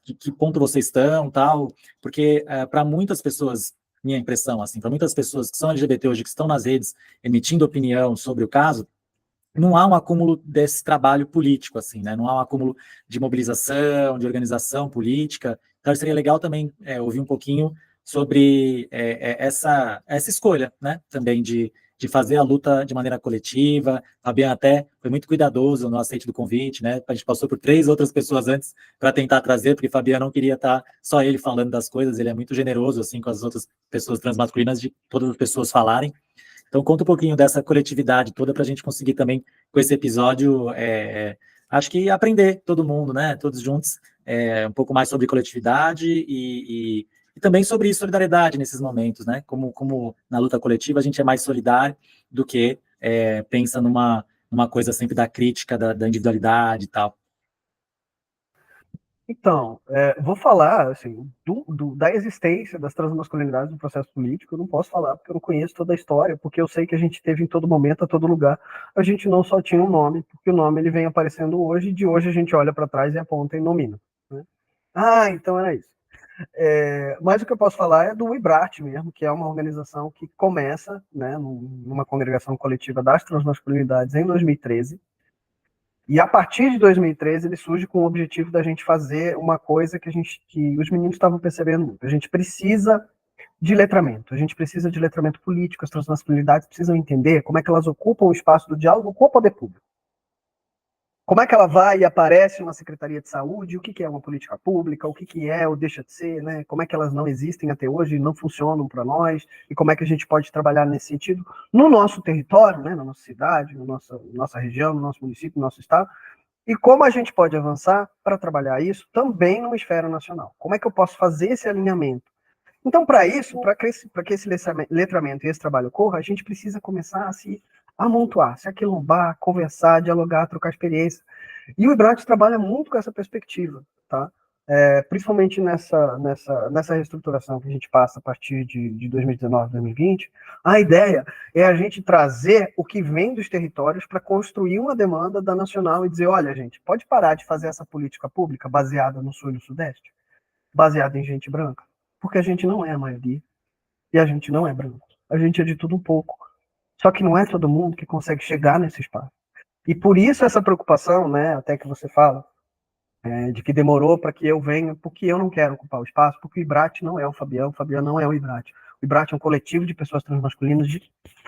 S2: que ponto vocês estão, tal, porque para muitas pessoas, minha impressão, assim, para muitas pessoas que são LGBT hoje, que estão nas redes emitindo opinião sobre o caso, não há um acúmulo desse trabalho político, assim, né? Não há um acúmulo de mobilização, de organização política. Então, seria legal também ouvir um pouquinho sobre essa escolha, né? Também de fazer a luta de maneira coletiva. Fabiano até foi muito cuidadoso no aceite do convite, né? A gente passou por 3 outras pessoas antes para tentar trazer, porque Fabiano não queria estar só ele falando das coisas, ele é muito generoso, assim, com as outras pessoas transmasculinas, de todas as pessoas falarem. Então, conta um pouquinho dessa coletividade toda para a gente conseguir também, com esse episódio, acho que aprender todo mundo, né? Todos juntos, um pouco mais sobre coletividade e também sobre solidariedade nesses momentos, né? Como na luta coletiva a gente é mais solidário do que pensa numa coisa sempre da crítica, da individualidade e tal.
S5: Então, vou falar assim, da existência das transmasculinidades no processo político. Eu não posso falar porque eu não conheço toda a história, porque eu sei que a gente teve em todo momento, a todo lugar. A gente não só tinha um nome, porque o nome ele vem aparecendo hoje, e de hoje a gente olha para trás e aponta e nomina, né? Então era isso. Mas o que eu posso falar é do IBRAT mesmo, que é uma organização que começa, né, numa congregação coletiva das transmasculinidades em 2013. E a partir de 2013 ele surge com o objetivo da gente fazer uma coisa que os meninos estavam percebendo muito. A gente precisa de letramento, a gente precisa de letramento político, as transmasculinidades precisam entender como é que elas ocupam o espaço do diálogo com o poder público. Como é que ela vai e aparece numa Secretaria de Saúde, o que é uma política pública, o que é ou deixa de ser, né? Como é que elas não existem até hoje e não funcionam para nós, e como é que a gente pode trabalhar nesse sentido no nosso território, né? Na nossa cidade, na nossa região, no nosso município, no nosso estado, e como a gente pode avançar para trabalhar isso também numa esfera nacional. Como é que eu posso fazer esse alinhamento? Então, para isso, para que esse letramento e esse trabalho ocorra, a gente precisa começar a se amontoar, se aquilombar, conversar, dialogar, trocar experiência. E o IBRAT trabalha muito com essa perspectiva, tá? Principalmente nessa reestruturação que a gente passa a partir de 2019, 2020, a ideia é a gente trazer o que vem dos territórios para construir uma demanda da nacional e dizer, olha, gente, pode parar de fazer essa política pública baseada no Sul e no Sudeste, baseada em gente branca, porque a gente não é a maioria, e a gente não é branco, a gente é de tudo um pouco. Só que não é todo mundo que consegue chegar nesse espaço. E por isso essa preocupação, né, até que você fala, de que demorou para que eu venha, porque eu não quero ocupar o espaço, porque o IBRAT não é o Fabiano não é o IBRAT. O IBRAT é um coletivo de pessoas transmasculinas de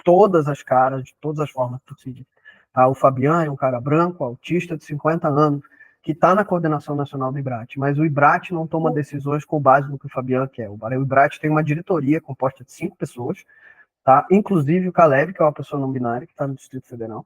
S5: todas as caras, de todas as formas possíveis. Tá? O Fabiano é um cara branco, autista, de 50 anos, que está na coordenação nacional do IBRAT, mas o IBRAT não toma decisões com base no que o Fabiano quer. O IBRAT tem uma diretoria composta de 5 pessoas, tá? Inclusive o Caleb, que é uma pessoa não binária, que está no Distrito Federal,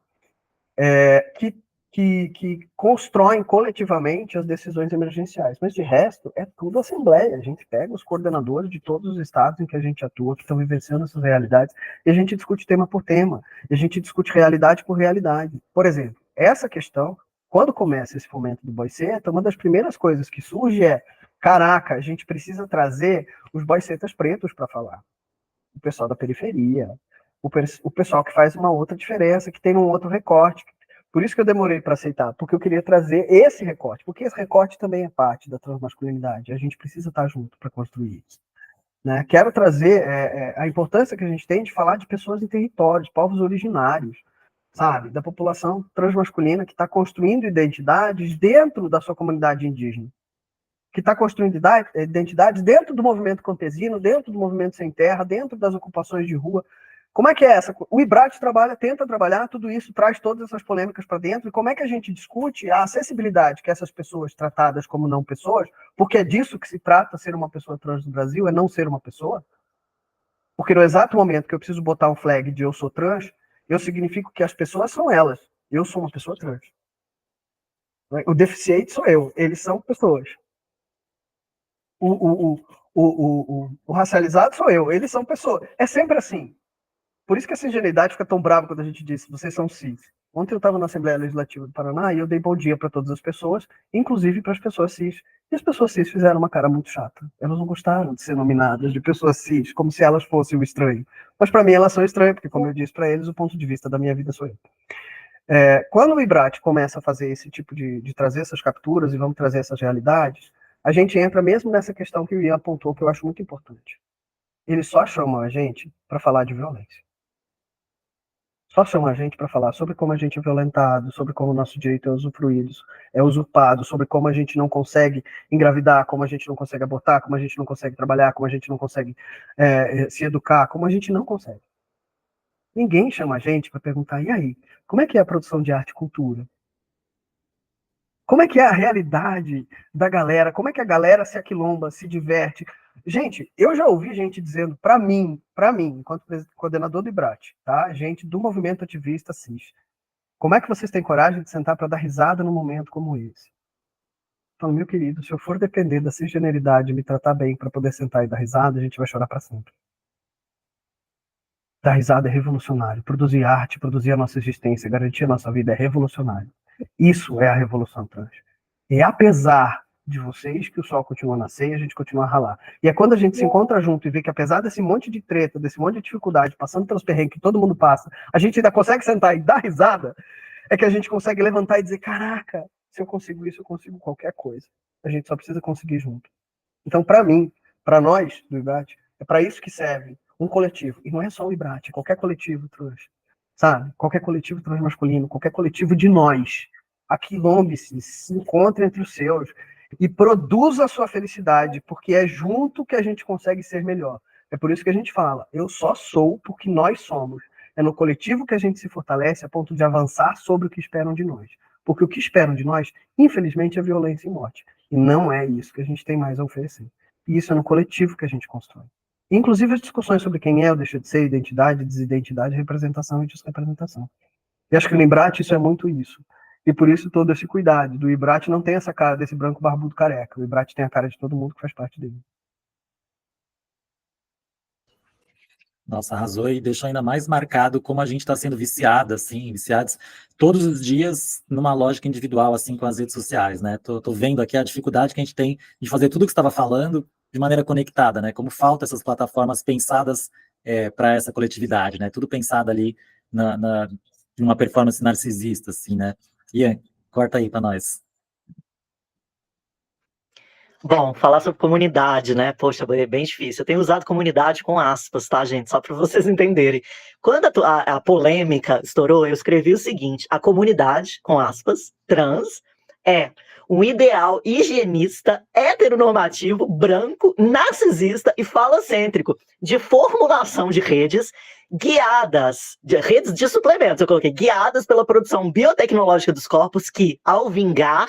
S5: que constroem coletivamente as decisões emergenciais. Mas de resto, é tudo assembleia. A gente pega os coordenadores de todos os estados em que a gente atua, que estão vivenciando essas realidades, e a gente discute tema por tema, e a gente discute realidade por realidade. Por exemplo, essa questão, quando começa esse fomento do boiceta, uma das primeiras coisas que surge é, caraca, a gente precisa trazer os boicetas pretos para falar. O pessoal da periferia, o pessoal que faz uma outra diferença, que tem um outro recorte. Por isso que eu demorei para aceitar, porque eu queria trazer esse recorte, porque esse recorte também é parte da transmasculinidade, a gente precisa estar junto para construir isso. Né? Quero trazer a importância que a gente tem de falar de pessoas em territórios, povos originários, sabe? Da população transmasculina que está construindo identidades dentro da sua comunidade indígena, que está construindo identidades dentro do movimento campesino, dentro do movimento sem terra, dentro das ocupações de rua. Como é que é essa? O IBRAT tenta trabalhar tudo isso, traz todas essas polêmicas para dentro, e como é que a gente discute a acessibilidade que essas pessoas tratadas como não pessoas, porque é disso que se trata ser uma pessoa trans no Brasil, é não ser uma pessoa? Porque no exato momento que eu preciso botar um flag de eu sou trans, eu significo que as pessoas são elas, eu sou uma pessoa trans. O deficiente sou eu, eles são pessoas. O racializado sou eu, eles são pessoas. É sempre assim. Por isso que essa ingenuidade fica tão brava quando a gente diz, vocês são cis. Ontem eu estava na Assembleia Legislativa do Paraná e eu dei bom dia para todas as pessoas, inclusive para as pessoas cis. E as pessoas cis fizeram uma cara muito chata. Elas não gostaram de ser nominadas de pessoas cis, como se elas fossem o estranho. Mas para mim elas são estranhas, porque como eu disse para eles, o ponto de vista da minha vida sou eu. Quando o IBRAT começa a fazer esse tipo de trazer essas capturas e vamos trazer essas realidades, a gente entra mesmo nessa questão que o Ian apontou, que eu acho muito importante. Eles só chamam a gente para falar de violência. Só chamam a gente para falar sobre como a gente é violentado, sobre como o nosso direito é usufruído, é usurpado, sobre como a gente não consegue engravidar, como a gente não consegue abortar, como a gente não consegue trabalhar, como a gente não consegue se educar, como a gente não consegue. Ninguém chama a gente para perguntar, e aí, como é que é a produção de arte e cultura? Como é que é a realidade da galera? Como é que a galera se aquilomba, se diverte? Gente, eu já ouvi gente dizendo, para mim, enquanto coordenador do IBRAT, tá? Gente do movimento ativista cis, como é que vocês têm coragem de sentar para dar risada num momento como esse? Então, meu querido, se eu for depender da cisgeneridade e me tratar bem para poder sentar e dar risada, a gente vai chorar para sempre. Dar risada é revolucionário. Produzir arte, produzir a nossa existência, garantir a nossa vida é revolucionário. Isso é a revolução trans. E apesar de vocês que o sol continua a nascer e a gente continua a ralar. E é quando a gente se encontra junto e vê que apesar desse monte de treta, desse monte de dificuldade, passando pelos perrengues que todo mundo passa, a gente ainda consegue sentar e dar risada, é que a gente consegue levantar e dizer, caraca, se eu consigo isso, eu consigo qualquer coisa. A gente só precisa conseguir junto. Então, para mim, para nós do IBRAT, é para isso que serve um coletivo. E não é só o IBRAT, é qualquer coletivo trans. Sabe? Qualquer coletivo transmasculino, qualquer coletivo de nós. Aquilombe-se, se encontre entre os seus e produza a sua felicidade, porque é junto que a gente consegue ser melhor. É por isso que a gente fala, eu só sou porque nós somos. É no coletivo que a gente se fortalece a ponto de avançar sobre o que esperam de nós. Porque o que esperam de nós, infelizmente, é violência e morte. E não é isso que a gente tem mais a oferecer. E isso é no coletivo que a gente constrói. Inclusive as discussões sobre quem é ou deixa de ser, identidade, desidentidade, representação e desrepresentação. E acho que no IBRAT isso é muito isso. E por isso todo esse cuidado. Do IBRAT não tem essa cara desse branco barbudo careca. O IBRAT tem a cara de todo mundo que faz parte dele.
S2: Nossa, arrasou e deixou ainda mais marcado como a gente está sendo viciado, assim, viciados todos os dias numa lógica individual, assim, com as redes sociais, né? Tô vendo aqui a dificuldade que a gente tem de fazer tudo o que você estava falando de maneira conectada, né? Como falta essas plataformas pensadas para essa coletividade, né? Tudo pensado ali numa performance narcisista, assim, né? Ian, corta aí para nós.
S6: Bom, falar sobre comunidade, né? Poxa, é bem difícil. Eu tenho usado comunidade com aspas, tá, gente? Só para vocês entenderem. Quando a polêmica estourou, eu escrevi o seguinte: a comunidade, com aspas, trans, é um ideal higienista, heteronormativo, branco, narcisista e falocêntrico, de formulação de redes guiadas, de redes de suplementos, eu coloquei, guiadas pela produção biotecnológica dos corpos que, ao vingar,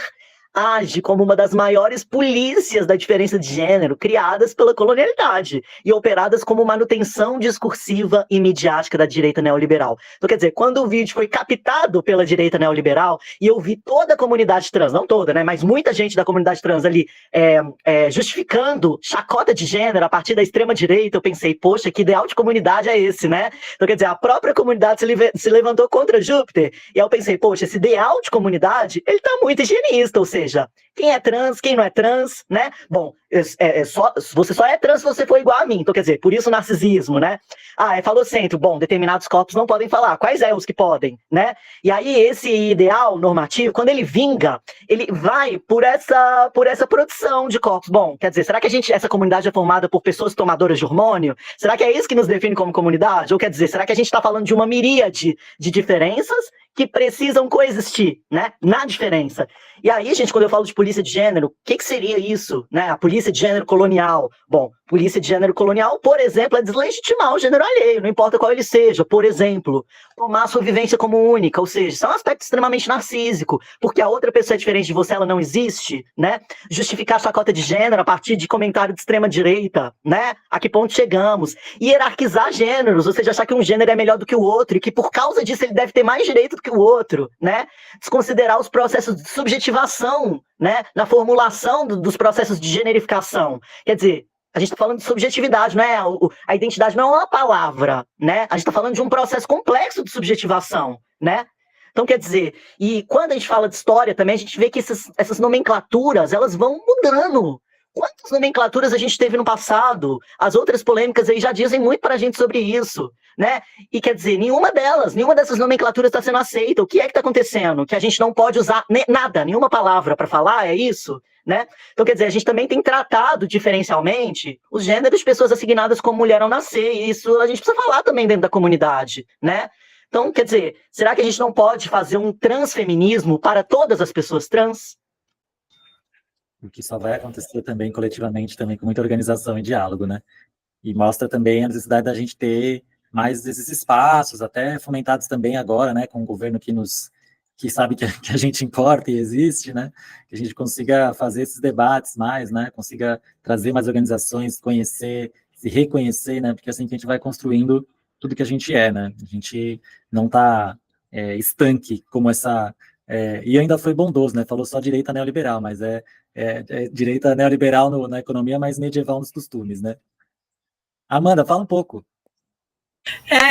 S6: age como uma das maiores polícias da diferença de gênero criadas pela colonialidade e operadas como manutenção discursiva e midiática da direita neoliberal. Então, quer dizer, quando o vídeo foi captado pela direita neoliberal e eu vi toda a comunidade trans, não toda, né, mas muita gente da comunidade trans ali justificando chacota de gênero a partir da extrema direita, eu pensei, poxa, que ideal de comunidade é esse, né? Então, quer dizer, a própria comunidade se levantou contra Júpiter e aí eu pensei, poxa, esse ideal de comunidade, ele tá muito higienista, ou seja, quem é trans, quem não é trans, né? Bom, você só é trans se você for igual a mim. Então, quer dizer, por isso o narcisismo, né? É falocêntrico. Bom, determinados corpos não podem falar. Quais os que podem, né? E aí, esse ideal normativo, quando ele vinga, ele vai por essa produção de corpos. Bom, quer dizer, será que essa comunidade é formada por pessoas tomadoras de hormônio? Será que é isso que nos define como comunidade? Ou quer dizer, será que a gente está falando de uma miríade de diferenças que precisam coexistir, né, na diferença. E aí, gente, quando eu falo de polícia de gênero, o que seria isso, né, a polícia de gênero colonial? Bom, polícia de gênero colonial, por exemplo, é deslegitimar o gênero alheio, não importa qual ele seja. Por exemplo, tomar a sua vivência como única, ou seja, isso é um aspecto extremamente narcísico, porque a outra pessoa é diferente de você, ela não existe, né? Justificar sua cota de gênero a partir de comentário de extrema-direita, né? A que ponto chegamos? Hierarquizar gêneros, ou seja, achar que um gênero é melhor do que o outro e que por causa disso ele deve ter mais direito do que o outro, né? Desconsiderar os processos de subjetivação, né? Na formulação dos processos de generificação. Quer dizer, a gente está falando de subjetividade, não é? A identidade não é uma palavra, né? A gente está falando de um processo complexo de subjetivação, né? Então, quer dizer, e quando a gente fala de história também, a gente vê que essas nomenclaturas, elas vão mudando. Quantas nomenclaturas a gente teve no passado? As outras polêmicas aí já dizem muito para a gente sobre isso, né? E quer dizer, nenhuma dessas nomenclaturas está sendo aceita. O que é que está acontecendo? Que a gente não pode usar nada, nenhuma palavra para falar, é isso? Né? Então, quer dizer, a gente também tem tratado diferencialmente os gêneros de pessoas assignadas como mulher ao nascer, e isso a gente precisa falar também dentro da comunidade, né? Então, quer dizer, será que a gente não pode fazer um transfeminismo para todas as pessoas trans?
S2: O que só vai acontecer também coletivamente, também com muita organização e diálogo, né? E mostra também a necessidade da gente ter mais esses espaços, até fomentados também agora, né, com um governo que sabe que a gente importa e existe, né, que a gente consiga fazer esses debates mais, né, consiga trazer mais organizações, conhecer, se reconhecer, né, porque assim que a gente vai construindo tudo que a gente é, né, a gente não está estanque como essa... e ainda foi bondoso, né, falou só direita neoliberal, mas é direita neoliberal na economia, mas medieval nos costumes, né. Amanda, fala um pouco.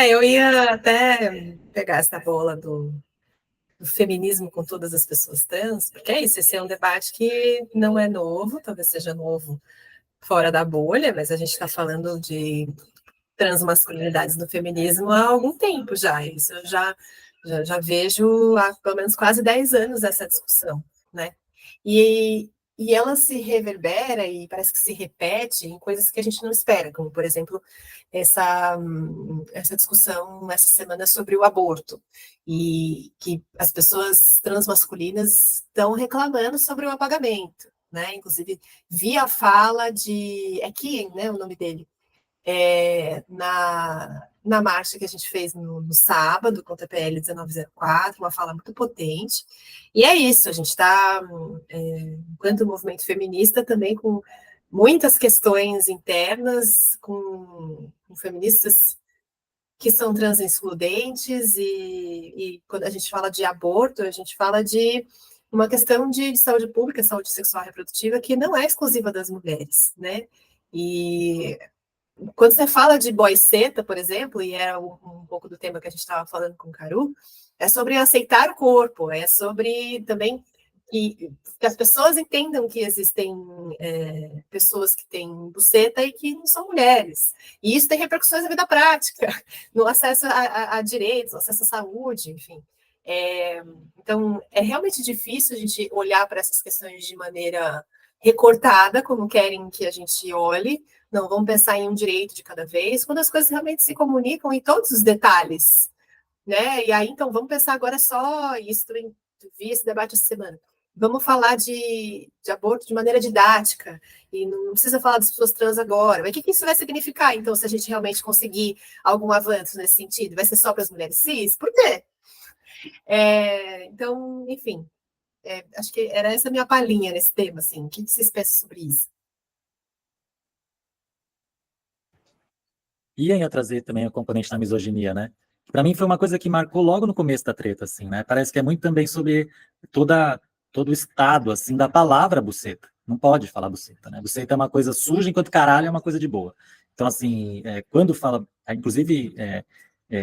S4: Eu ia até pegar essa bola do feminismo com todas as pessoas trans, porque é isso, esse é um debate que não é novo, talvez seja novo fora da bolha, mas a gente está falando de transmasculinidades no feminismo há algum tempo já. Isso eu já vejo há pelo menos quase 10 anos essa discussão, né? E ela se reverbera e parece que se repete em coisas que a gente não espera, como, por exemplo, essa discussão essa semana sobre o aborto, e que as pessoas transmasculinas estão reclamando sobre o apagamento, né? Inclusive, vi a fala de... É Kien, né, o nome dele? Na marcha que a gente fez no sábado, contra a PL 1904, uma fala muito potente. E é isso, a gente está, enquanto movimento feminista, também com muitas questões internas, com feministas que são trans excludentes, e quando a gente fala de aborto, a gente fala de uma questão de saúde pública, saúde sexual e reprodutiva, que não é exclusiva das mulheres, né? E quando você fala de boiceta, por exemplo, e era um pouco do tema que a gente estava falando com o Caru, é sobre aceitar o corpo, é sobre também que as pessoas entendam que existem pessoas que têm buceta e que não são mulheres. E isso tem repercussões na vida prática, no acesso a direitos, no acesso à saúde, enfim. Então, é realmente difícil a gente olhar para essas questões de maneira recortada, como querem que a gente olhe. Não, vamos pensar em um direito de cada vez, quando as coisas realmente se comunicam em todos os detalhes, né? E aí, então, vamos pensar agora só isso, também vi esse debate essa semana. Vamos falar de aborto de maneira didática, e não precisa falar das pessoas trans agora. Mas o que isso vai significar, então, se a gente realmente conseguir algum avanço nesse sentido? Vai ser só para as mulheres cis? Por quê? Então, enfim, acho que era essa a minha palhinha nesse tema, assim. O que vocês pensam sobre isso?
S2: E aí eu trazer também o componente da misoginia, né? Para mim foi uma coisa que marcou logo no começo da treta, assim, né? Parece que é muito também sobre todo o estado, assim, da palavra buceta. Não pode falar buceta, né? Buceta é uma coisa suja, enquanto caralho é uma coisa de boa. Então, assim, quando fala... Inclusive,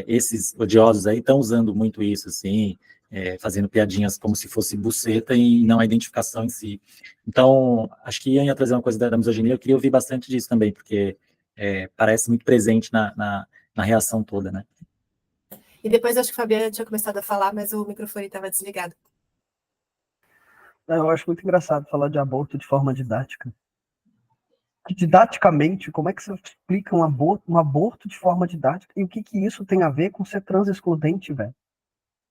S2: esses odiosos aí estão usando muito isso, assim, fazendo piadinhas como se fosse buceta e não a identificação em si. Então, acho que ia trazer uma coisa da misoginia, eu queria ouvir bastante disso também, porque parece muito presente na reação toda, né?
S4: E depois acho que a Fabiana tinha começado a falar, mas o microfone estava desligado.
S5: Eu acho muito engraçado falar de aborto de forma didática. Didaticamente, como é que você explica um aborto de forma didática? E o que isso tem a ver com ser trans excludente, velho?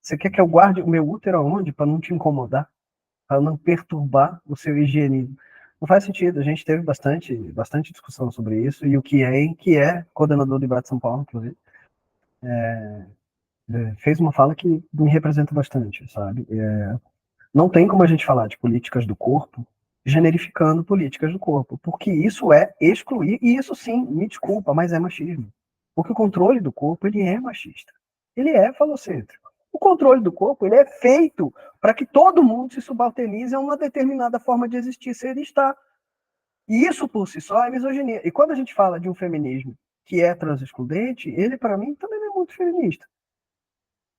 S5: Você quer que eu guarde o meu útero aonde para não te incomodar? Para não perturbar o seu higienismo? Não faz sentido. A gente teve bastante discussão sobre isso, e o que é coordenador do IBAT São Paulo, inclusive, fez uma fala que me representa bastante, sabe? Não tem como a gente falar de políticas do corpo generificando políticas do corpo, porque isso é excluir, e isso sim, me desculpa, mas é machismo. Porque o controle do corpo, ele é machista. Ele é falocêntrico. O controle do corpo, ele é feito para que todo mundo se subalternize a uma determinada forma de existir, ser e estar. E isso por si só é misoginia. E quando a gente fala de um feminismo que é transexcludente, ele para mim também não é muito feminista.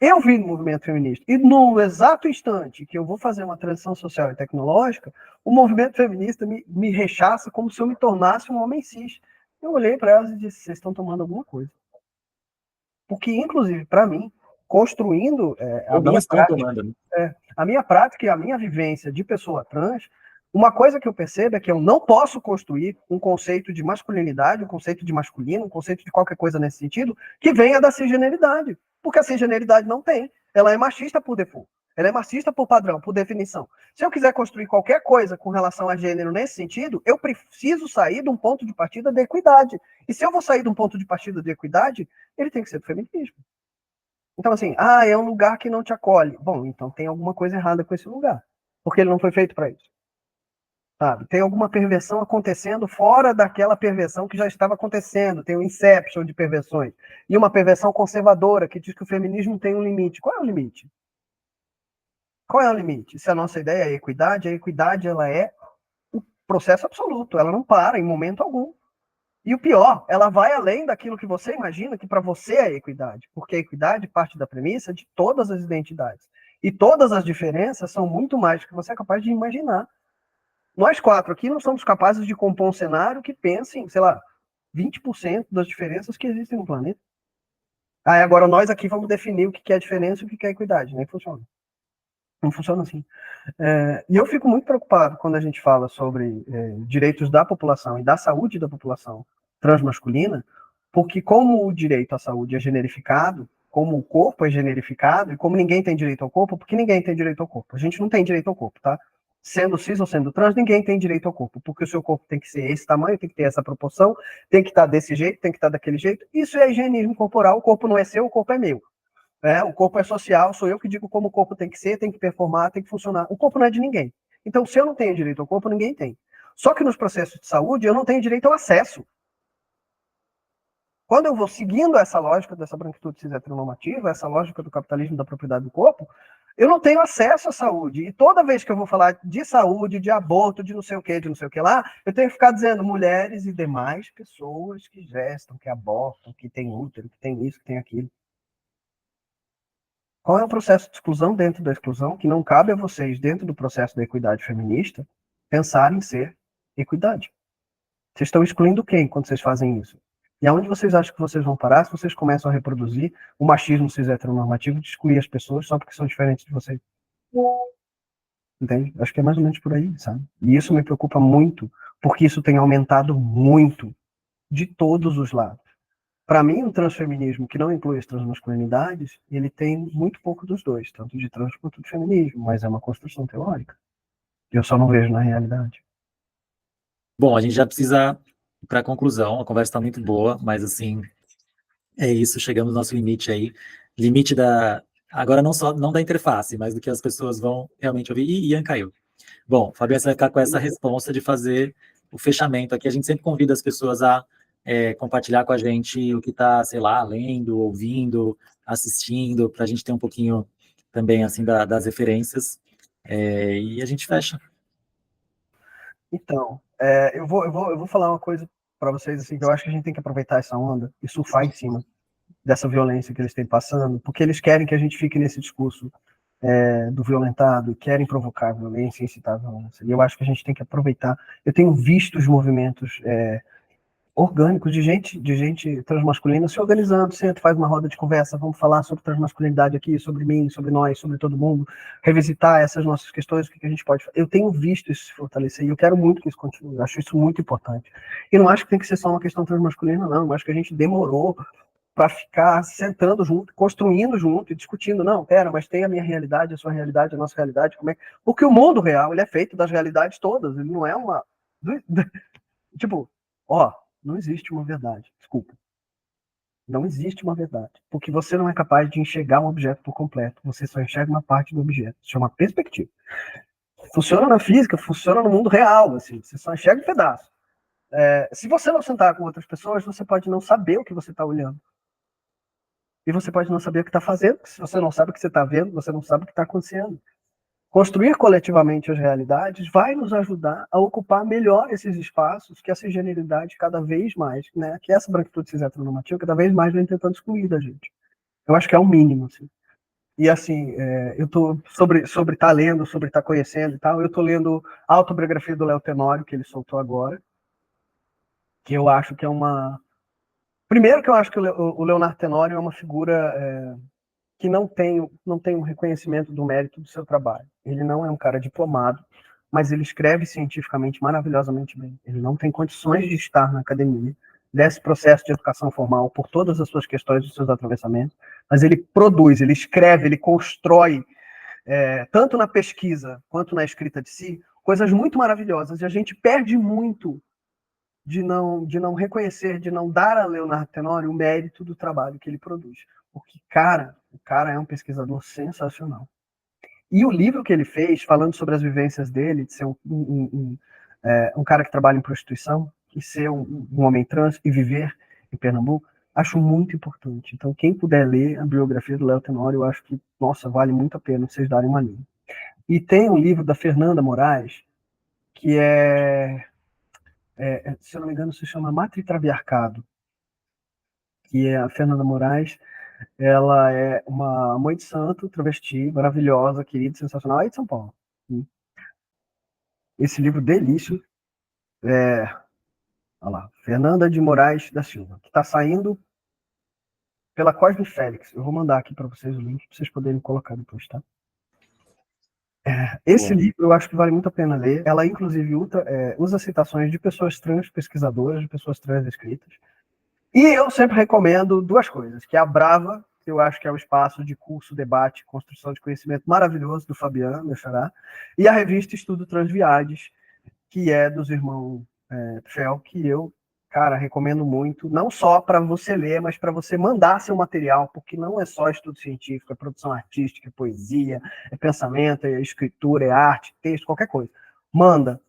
S5: Eu vim no movimento feminista, e no exato instante que eu vou fazer uma transição social e tecnológica, o movimento feminista me rechaça como se eu me tornasse um homem cis. Eu olhei para elas e disse, vocês estão tomando alguma coisa. Porque, inclusive, para mim, construindo a minha prática e a minha vivência de pessoa trans, uma coisa que eu percebo é que eu não posso construir um conceito de masculinidade, um conceito de masculino, um conceito de qualquer coisa nesse sentido, que venha da cisgeneridade. Porque a cisgeneridade não tem. Ela é machista por default. Ela é machista por padrão, por definição. Se eu quiser construir qualquer coisa com relação a gênero nesse sentido, eu preciso sair de um ponto de partida de equidade. E se eu vou sair de um ponto de partida de equidade, ele tem que ser do feminismo. Então, assim, é um lugar que não te acolhe. Bom, então tem alguma coisa errada com esse lugar. Porque ele não foi feito para isso. Sabe? Tem alguma perversão acontecendo fora daquela perversão que já estava acontecendo. Tem um inception de perversões. E uma perversão conservadora que diz que o feminismo tem um limite. Qual é o limite? Qual é o limite? Se a nossa ideia é a equidade ela é o processo absoluto. Ela não para em momento algum. E o pior, ela vai além daquilo que você imagina que para você é equidade. Porque a equidade parte da premissa de todas as identidades. E todas as diferenças são muito mais do que você é capaz de imaginar. Nós quatro aqui não somos capazes de compor um cenário que pense em, sei lá, 20% das diferenças que existem no planeta. Agora nós aqui vamos definir o que é diferença e o que é equidade. Nem funciona. Não funciona assim. E eu fico muito preocupado quando a gente fala sobre direitos da população e da saúde da população transmasculina, porque como o direito à saúde é generificado, como o corpo é generificado, e como ninguém tem direito ao corpo, porque ninguém tem direito ao corpo. A gente não tem direito ao corpo, tá? Sendo cis ou sendo trans, ninguém tem direito ao corpo, porque o seu corpo tem que ser esse tamanho, tem que ter essa proporção, tem que estar desse jeito, tem que estar daquele jeito. Isso é higienismo corporal, o corpo não é seu, o corpo é meu. O corpo é social, sou eu que digo como o corpo tem que ser, tem que performar, tem que funcionar. O corpo não é de ninguém. Então, se eu não tenho direito ao corpo, ninguém tem. Só que nos processos de saúde, eu não tenho direito ao acesso. Quando eu vou seguindo essa lógica dessa branquitude cis heteronormativa, essa lógica do capitalismo da propriedade do corpo, eu não tenho acesso à saúde. E toda vez que eu vou falar de saúde, de aborto, de não sei o que lá, eu tenho que ficar dizendo mulheres e demais pessoas que gestam, que abortam, que têm útero, que têm isso, que têm aquilo. Qual é o processo de exclusão dentro da exclusão que não cabe a vocês, dentro do processo da equidade feminista, pensar em ser equidade? Vocês estão excluindo quem quando vocês fazem isso? E aonde vocês acham que vocês vão parar se vocês começam a reproduzir o machismo cis heteronormativo de excluir as pessoas só porque são diferentes de vocês? Entende? Acho que é mais ou menos por aí, sabe? E isso me preocupa muito, porque isso tem aumentado muito de todos os lados. Para mim, um transfeminismo que não inclui as transmasculinidades, ele tem muito pouco dos dois, tanto de trans quanto de feminismo, mas é uma construção teórica. Eu só não vejo na realidade.
S2: Bom, a gente já precisa ir para a conclusão, a conversa está muito boa, mas assim, é isso, chegamos no nosso limite aí. Limite agora não da interface, mas do que as pessoas vão realmente ouvir. Ih, Ian caiu. Bom, Fabiana, você vai ficar com essa responsa de fazer o fechamento aqui. A gente sempre convida as pessoas a compartilhar com a gente o que está, sei lá, lendo, ouvindo, assistindo, para a gente ter um pouquinho também, assim, das referências. E a gente fecha.
S5: Então, eu vou falar uma coisa para vocês, assim, que eu acho que a gente tem que aproveitar essa onda e surfar em cima dessa violência que eles têm passando, porque eles querem que a gente fique nesse discurso do violentado, querem provocar violência, incitar violência. E eu acho que a gente tem que aproveitar. Eu tenho visto os movimentos orgânicos de gente transmasculina se organizando, senta, faz uma roda de conversa, vamos falar sobre transmasculinidade aqui, sobre mim, sobre nós, sobre todo mundo, revisitar essas nossas questões, o que a gente pode fazer. Eu tenho visto isso se fortalecer e eu quero muito que isso continue, eu acho isso muito importante. E não acho que tem que ser só uma questão transmasculina, não, eu acho que a gente demorou para ficar sentando junto, construindo junto e discutindo. Não, pera, mas tem a minha realidade, a sua realidade, a nossa realidade, como é? Porque o mundo real, ele é feito das realidades todas, ele não é uma... Tipo, não existe uma verdade, desculpa. Não existe uma verdade, porque você não é capaz de enxergar um objeto por completo, você só enxerga uma parte do objeto, isso chama perspectiva. Funciona na física, funciona no mundo real, assim, você só enxerga um pedaço. Se você não sentar com outras pessoas, você pode não saber o que você está olhando. E você pode não saber o que está fazendo, porque se você não sabe o que você está vendo, você não sabe o que está acontecendo. Construir coletivamente as realidades vai nos ajudar a ocupar melhor esses espaços que essa ingenuidade cada vez mais, né, que essa branquitude cis heteronormativa cada vez mais vem tentando excluir da gente. Eu acho que é o mínimo, assim. E assim, eu tô sobre estar lendo, sobre estar conhecendo e tal, eu tô lendo a autobiografia do Léo Tenório, que ele soltou agora, que eu acho que é uma... Primeiro que eu acho que o Leonardo Tenório é uma figura que não tem um reconhecimento do mérito do seu trabalho. Ele não é um cara diplomado, mas ele escreve cientificamente maravilhosamente bem. Ele não tem condições de estar na academia, desse processo de educação formal, por todas as suas questões, os seus atravessamentos, mas ele produz, ele escreve, ele constrói, tanto na pesquisa quanto na escrita de si, coisas muito maravilhosas, e a gente perde muito de não reconhecer, de não dar a Leonardo Tenório o mérito do trabalho que ele produz. Porque, o cara é um pesquisador sensacional. E o livro que ele fez, falando sobre as vivências dele, de ser um cara que trabalha em prostituição, e ser um homem trans e viver em Pernambuco, acho muito importante. Então, quem puder ler a biografia do Léo Tenório, eu acho que, nossa, vale muito a pena vocês darem uma lida. E tem um livro da Fernanda Moraes, que se eu não me engano, se chama Matritraviarcado, que é a Fernanda Moraes. Ela é uma mãe de santo, travesti, maravilhosa, querida, sensacional, aí de São Paulo. Esse livro delício olha lá, Fernanda de Moraes da Silva, que está saindo pela Cosme Félix. Eu vou mandar aqui para vocês o link, para vocês poderem colocar depois, tá? Esse livro eu acho que vale muito a pena ler. Ela, inclusive, usa citações de pessoas trans pesquisadoras, de pessoas trans escritas. E eu sempre recomendo duas coisas, que é a Brava, que eu acho que é um espaço de curso, debate, construção de conhecimento maravilhoso do Fabiano, meu xará, e a revista Estudo Transviades, que é dos irmãos Fel, que eu, cara, recomendo muito, não só para você ler, mas para você mandar seu material, porque não é só estudo científico, é produção artística, é poesia, é pensamento, é escritura, é arte, texto, qualquer coisa. Manda,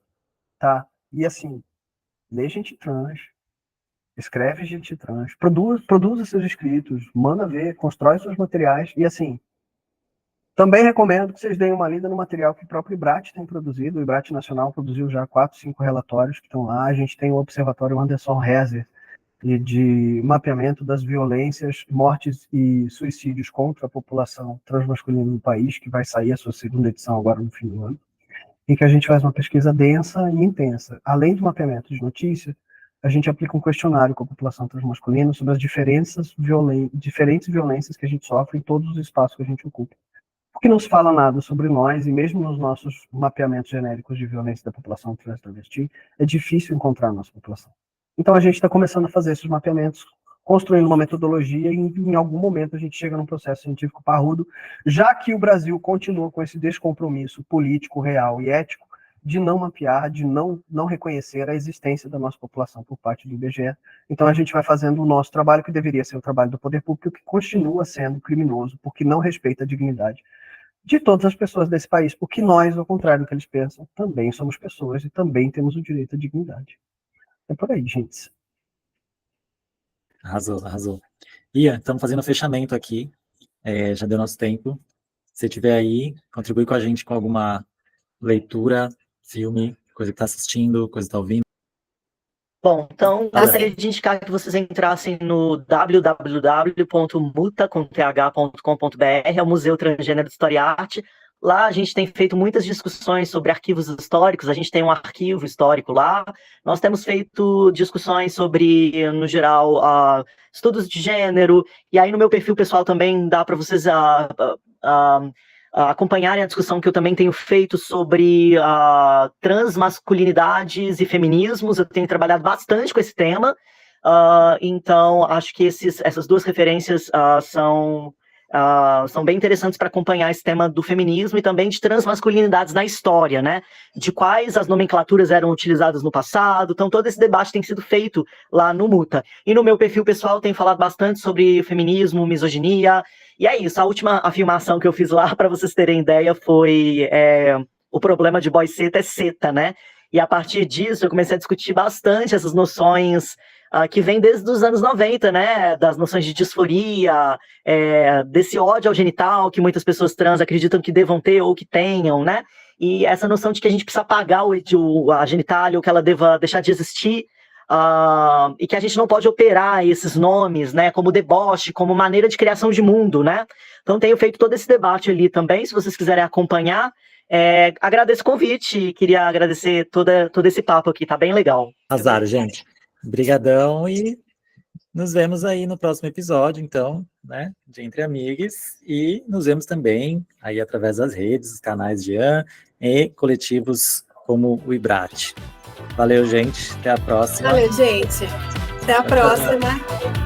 S5: tá? E assim, lê gente trans, escreve gente trans, produza seus escritos, manda ver, constrói seus materiais, e assim, também recomendo que vocês deem uma lida no material que o próprio IBRAT tem produzido. O IBRAT Nacional produziu já 4, 5 relatórios que estão lá. A gente tem o Observatório Anderson Rezer, de mapeamento das violências, mortes e suicídios contra a população transmasculina no país, que vai sair a sua segunda edição agora no fim do ano, em que a gente faz uma pesquisa densa e intensa. Além do mapeamento de notícias, a gente aplica um questionário com a população transmasculina sobre as diferentes violências que a gente sofre em todos os espaços que a gente ocupa. Porque não se fala nada sobre nós, e mesmo nos nossos mapeamentos genéricos de violência da população trans travesti, é difícil encontrar a nossa população. Então a gente está começando a fazer esses mapeamentos, construindo uma metodologia, e em algum momento a gente chega num processo científico parrudo, já que o Brasil continua com esse descompromisso político, real e ético, de não mapear, de não reconhecer a existência da nossa população por parte do IBGE. Então a gente vai fazendo o nosso trabalho, que deveria ser o trabalho do poder público, que continua sendo criminoso, porque não respeita a dignidade de todas as pessoas desse país, porque nós, ao contrário do que eles pensam, também somos pessoas e também temos o direito à dignidade. É por aí, gente.
S2: Arrasou, arrasou. Ian, estamos fazendo o fechamento aqui, já deu nosso tempo. Se tiver aí, contribui com a gente com alguma leitura, filme, coisa que está assistindo, coisa que está ouvindo.
S6: Bom, então gostaria de indicar que vocês entrassem no www.muta.com.br, é o Museu Transgênero de História e Arte. Lá a gente tem feito muitas discussões sobre arquivos históricos, a gente tem um arquivo histórico lá. Nós temos feito discussões sobre, no geral, estudos de gênero, e aí no meu perfil pessoal também dá para vocês acompanharem a discussão que eu também tenho feito sobre transmasculinidades e feminismos. Eu tenho trabalhado bastante com esse tema. Então, acho que essas duas referências são bem interessantes para acompanhar esse tema do feminismo e também de transmasculinidades na história, né? De quais as nomenclaturas eram utilizadas no passado. Então, todo esse debate tem sido feito lá no Muta. E no meu perfil pessoal, tenho falado bastante sobre feminismo, misoginia. E é isso, a última afirmação que eu fiz lá, para vocês terem ideia, foi o problema de boy seta é seta, né? E a partir disso, eu comecei a discutir bastante essas noções que vêm desde os anos 90, né? Das noções de disforia, desse ódio ao genital que muitas pessoas trans acreditam que devam ter ou que tenham, né? E essa noção de que a gente precisa apagar a genitália ou que ela deva deixar de existir, e que a gente não pode operar esses nomes, né? Como deboche, como maneira de criação de mundo, né? Então, tenho feito todo esse debate ali também, se vocês quiserem acompanhar. Agradeço o convite, queria agradecer todo esse papo aqui, tá bem legal.
S2: Azar, gente. Obrigadão e nos vemos aí no próximo episódio, então, né, de Entre Amigues, e nos vemos também aí através das redes, dos canais de Ian e coletivos como o IBRAT. Valeu, gente. Até a próxima.
S4: Valeu, gente. Até a próxima.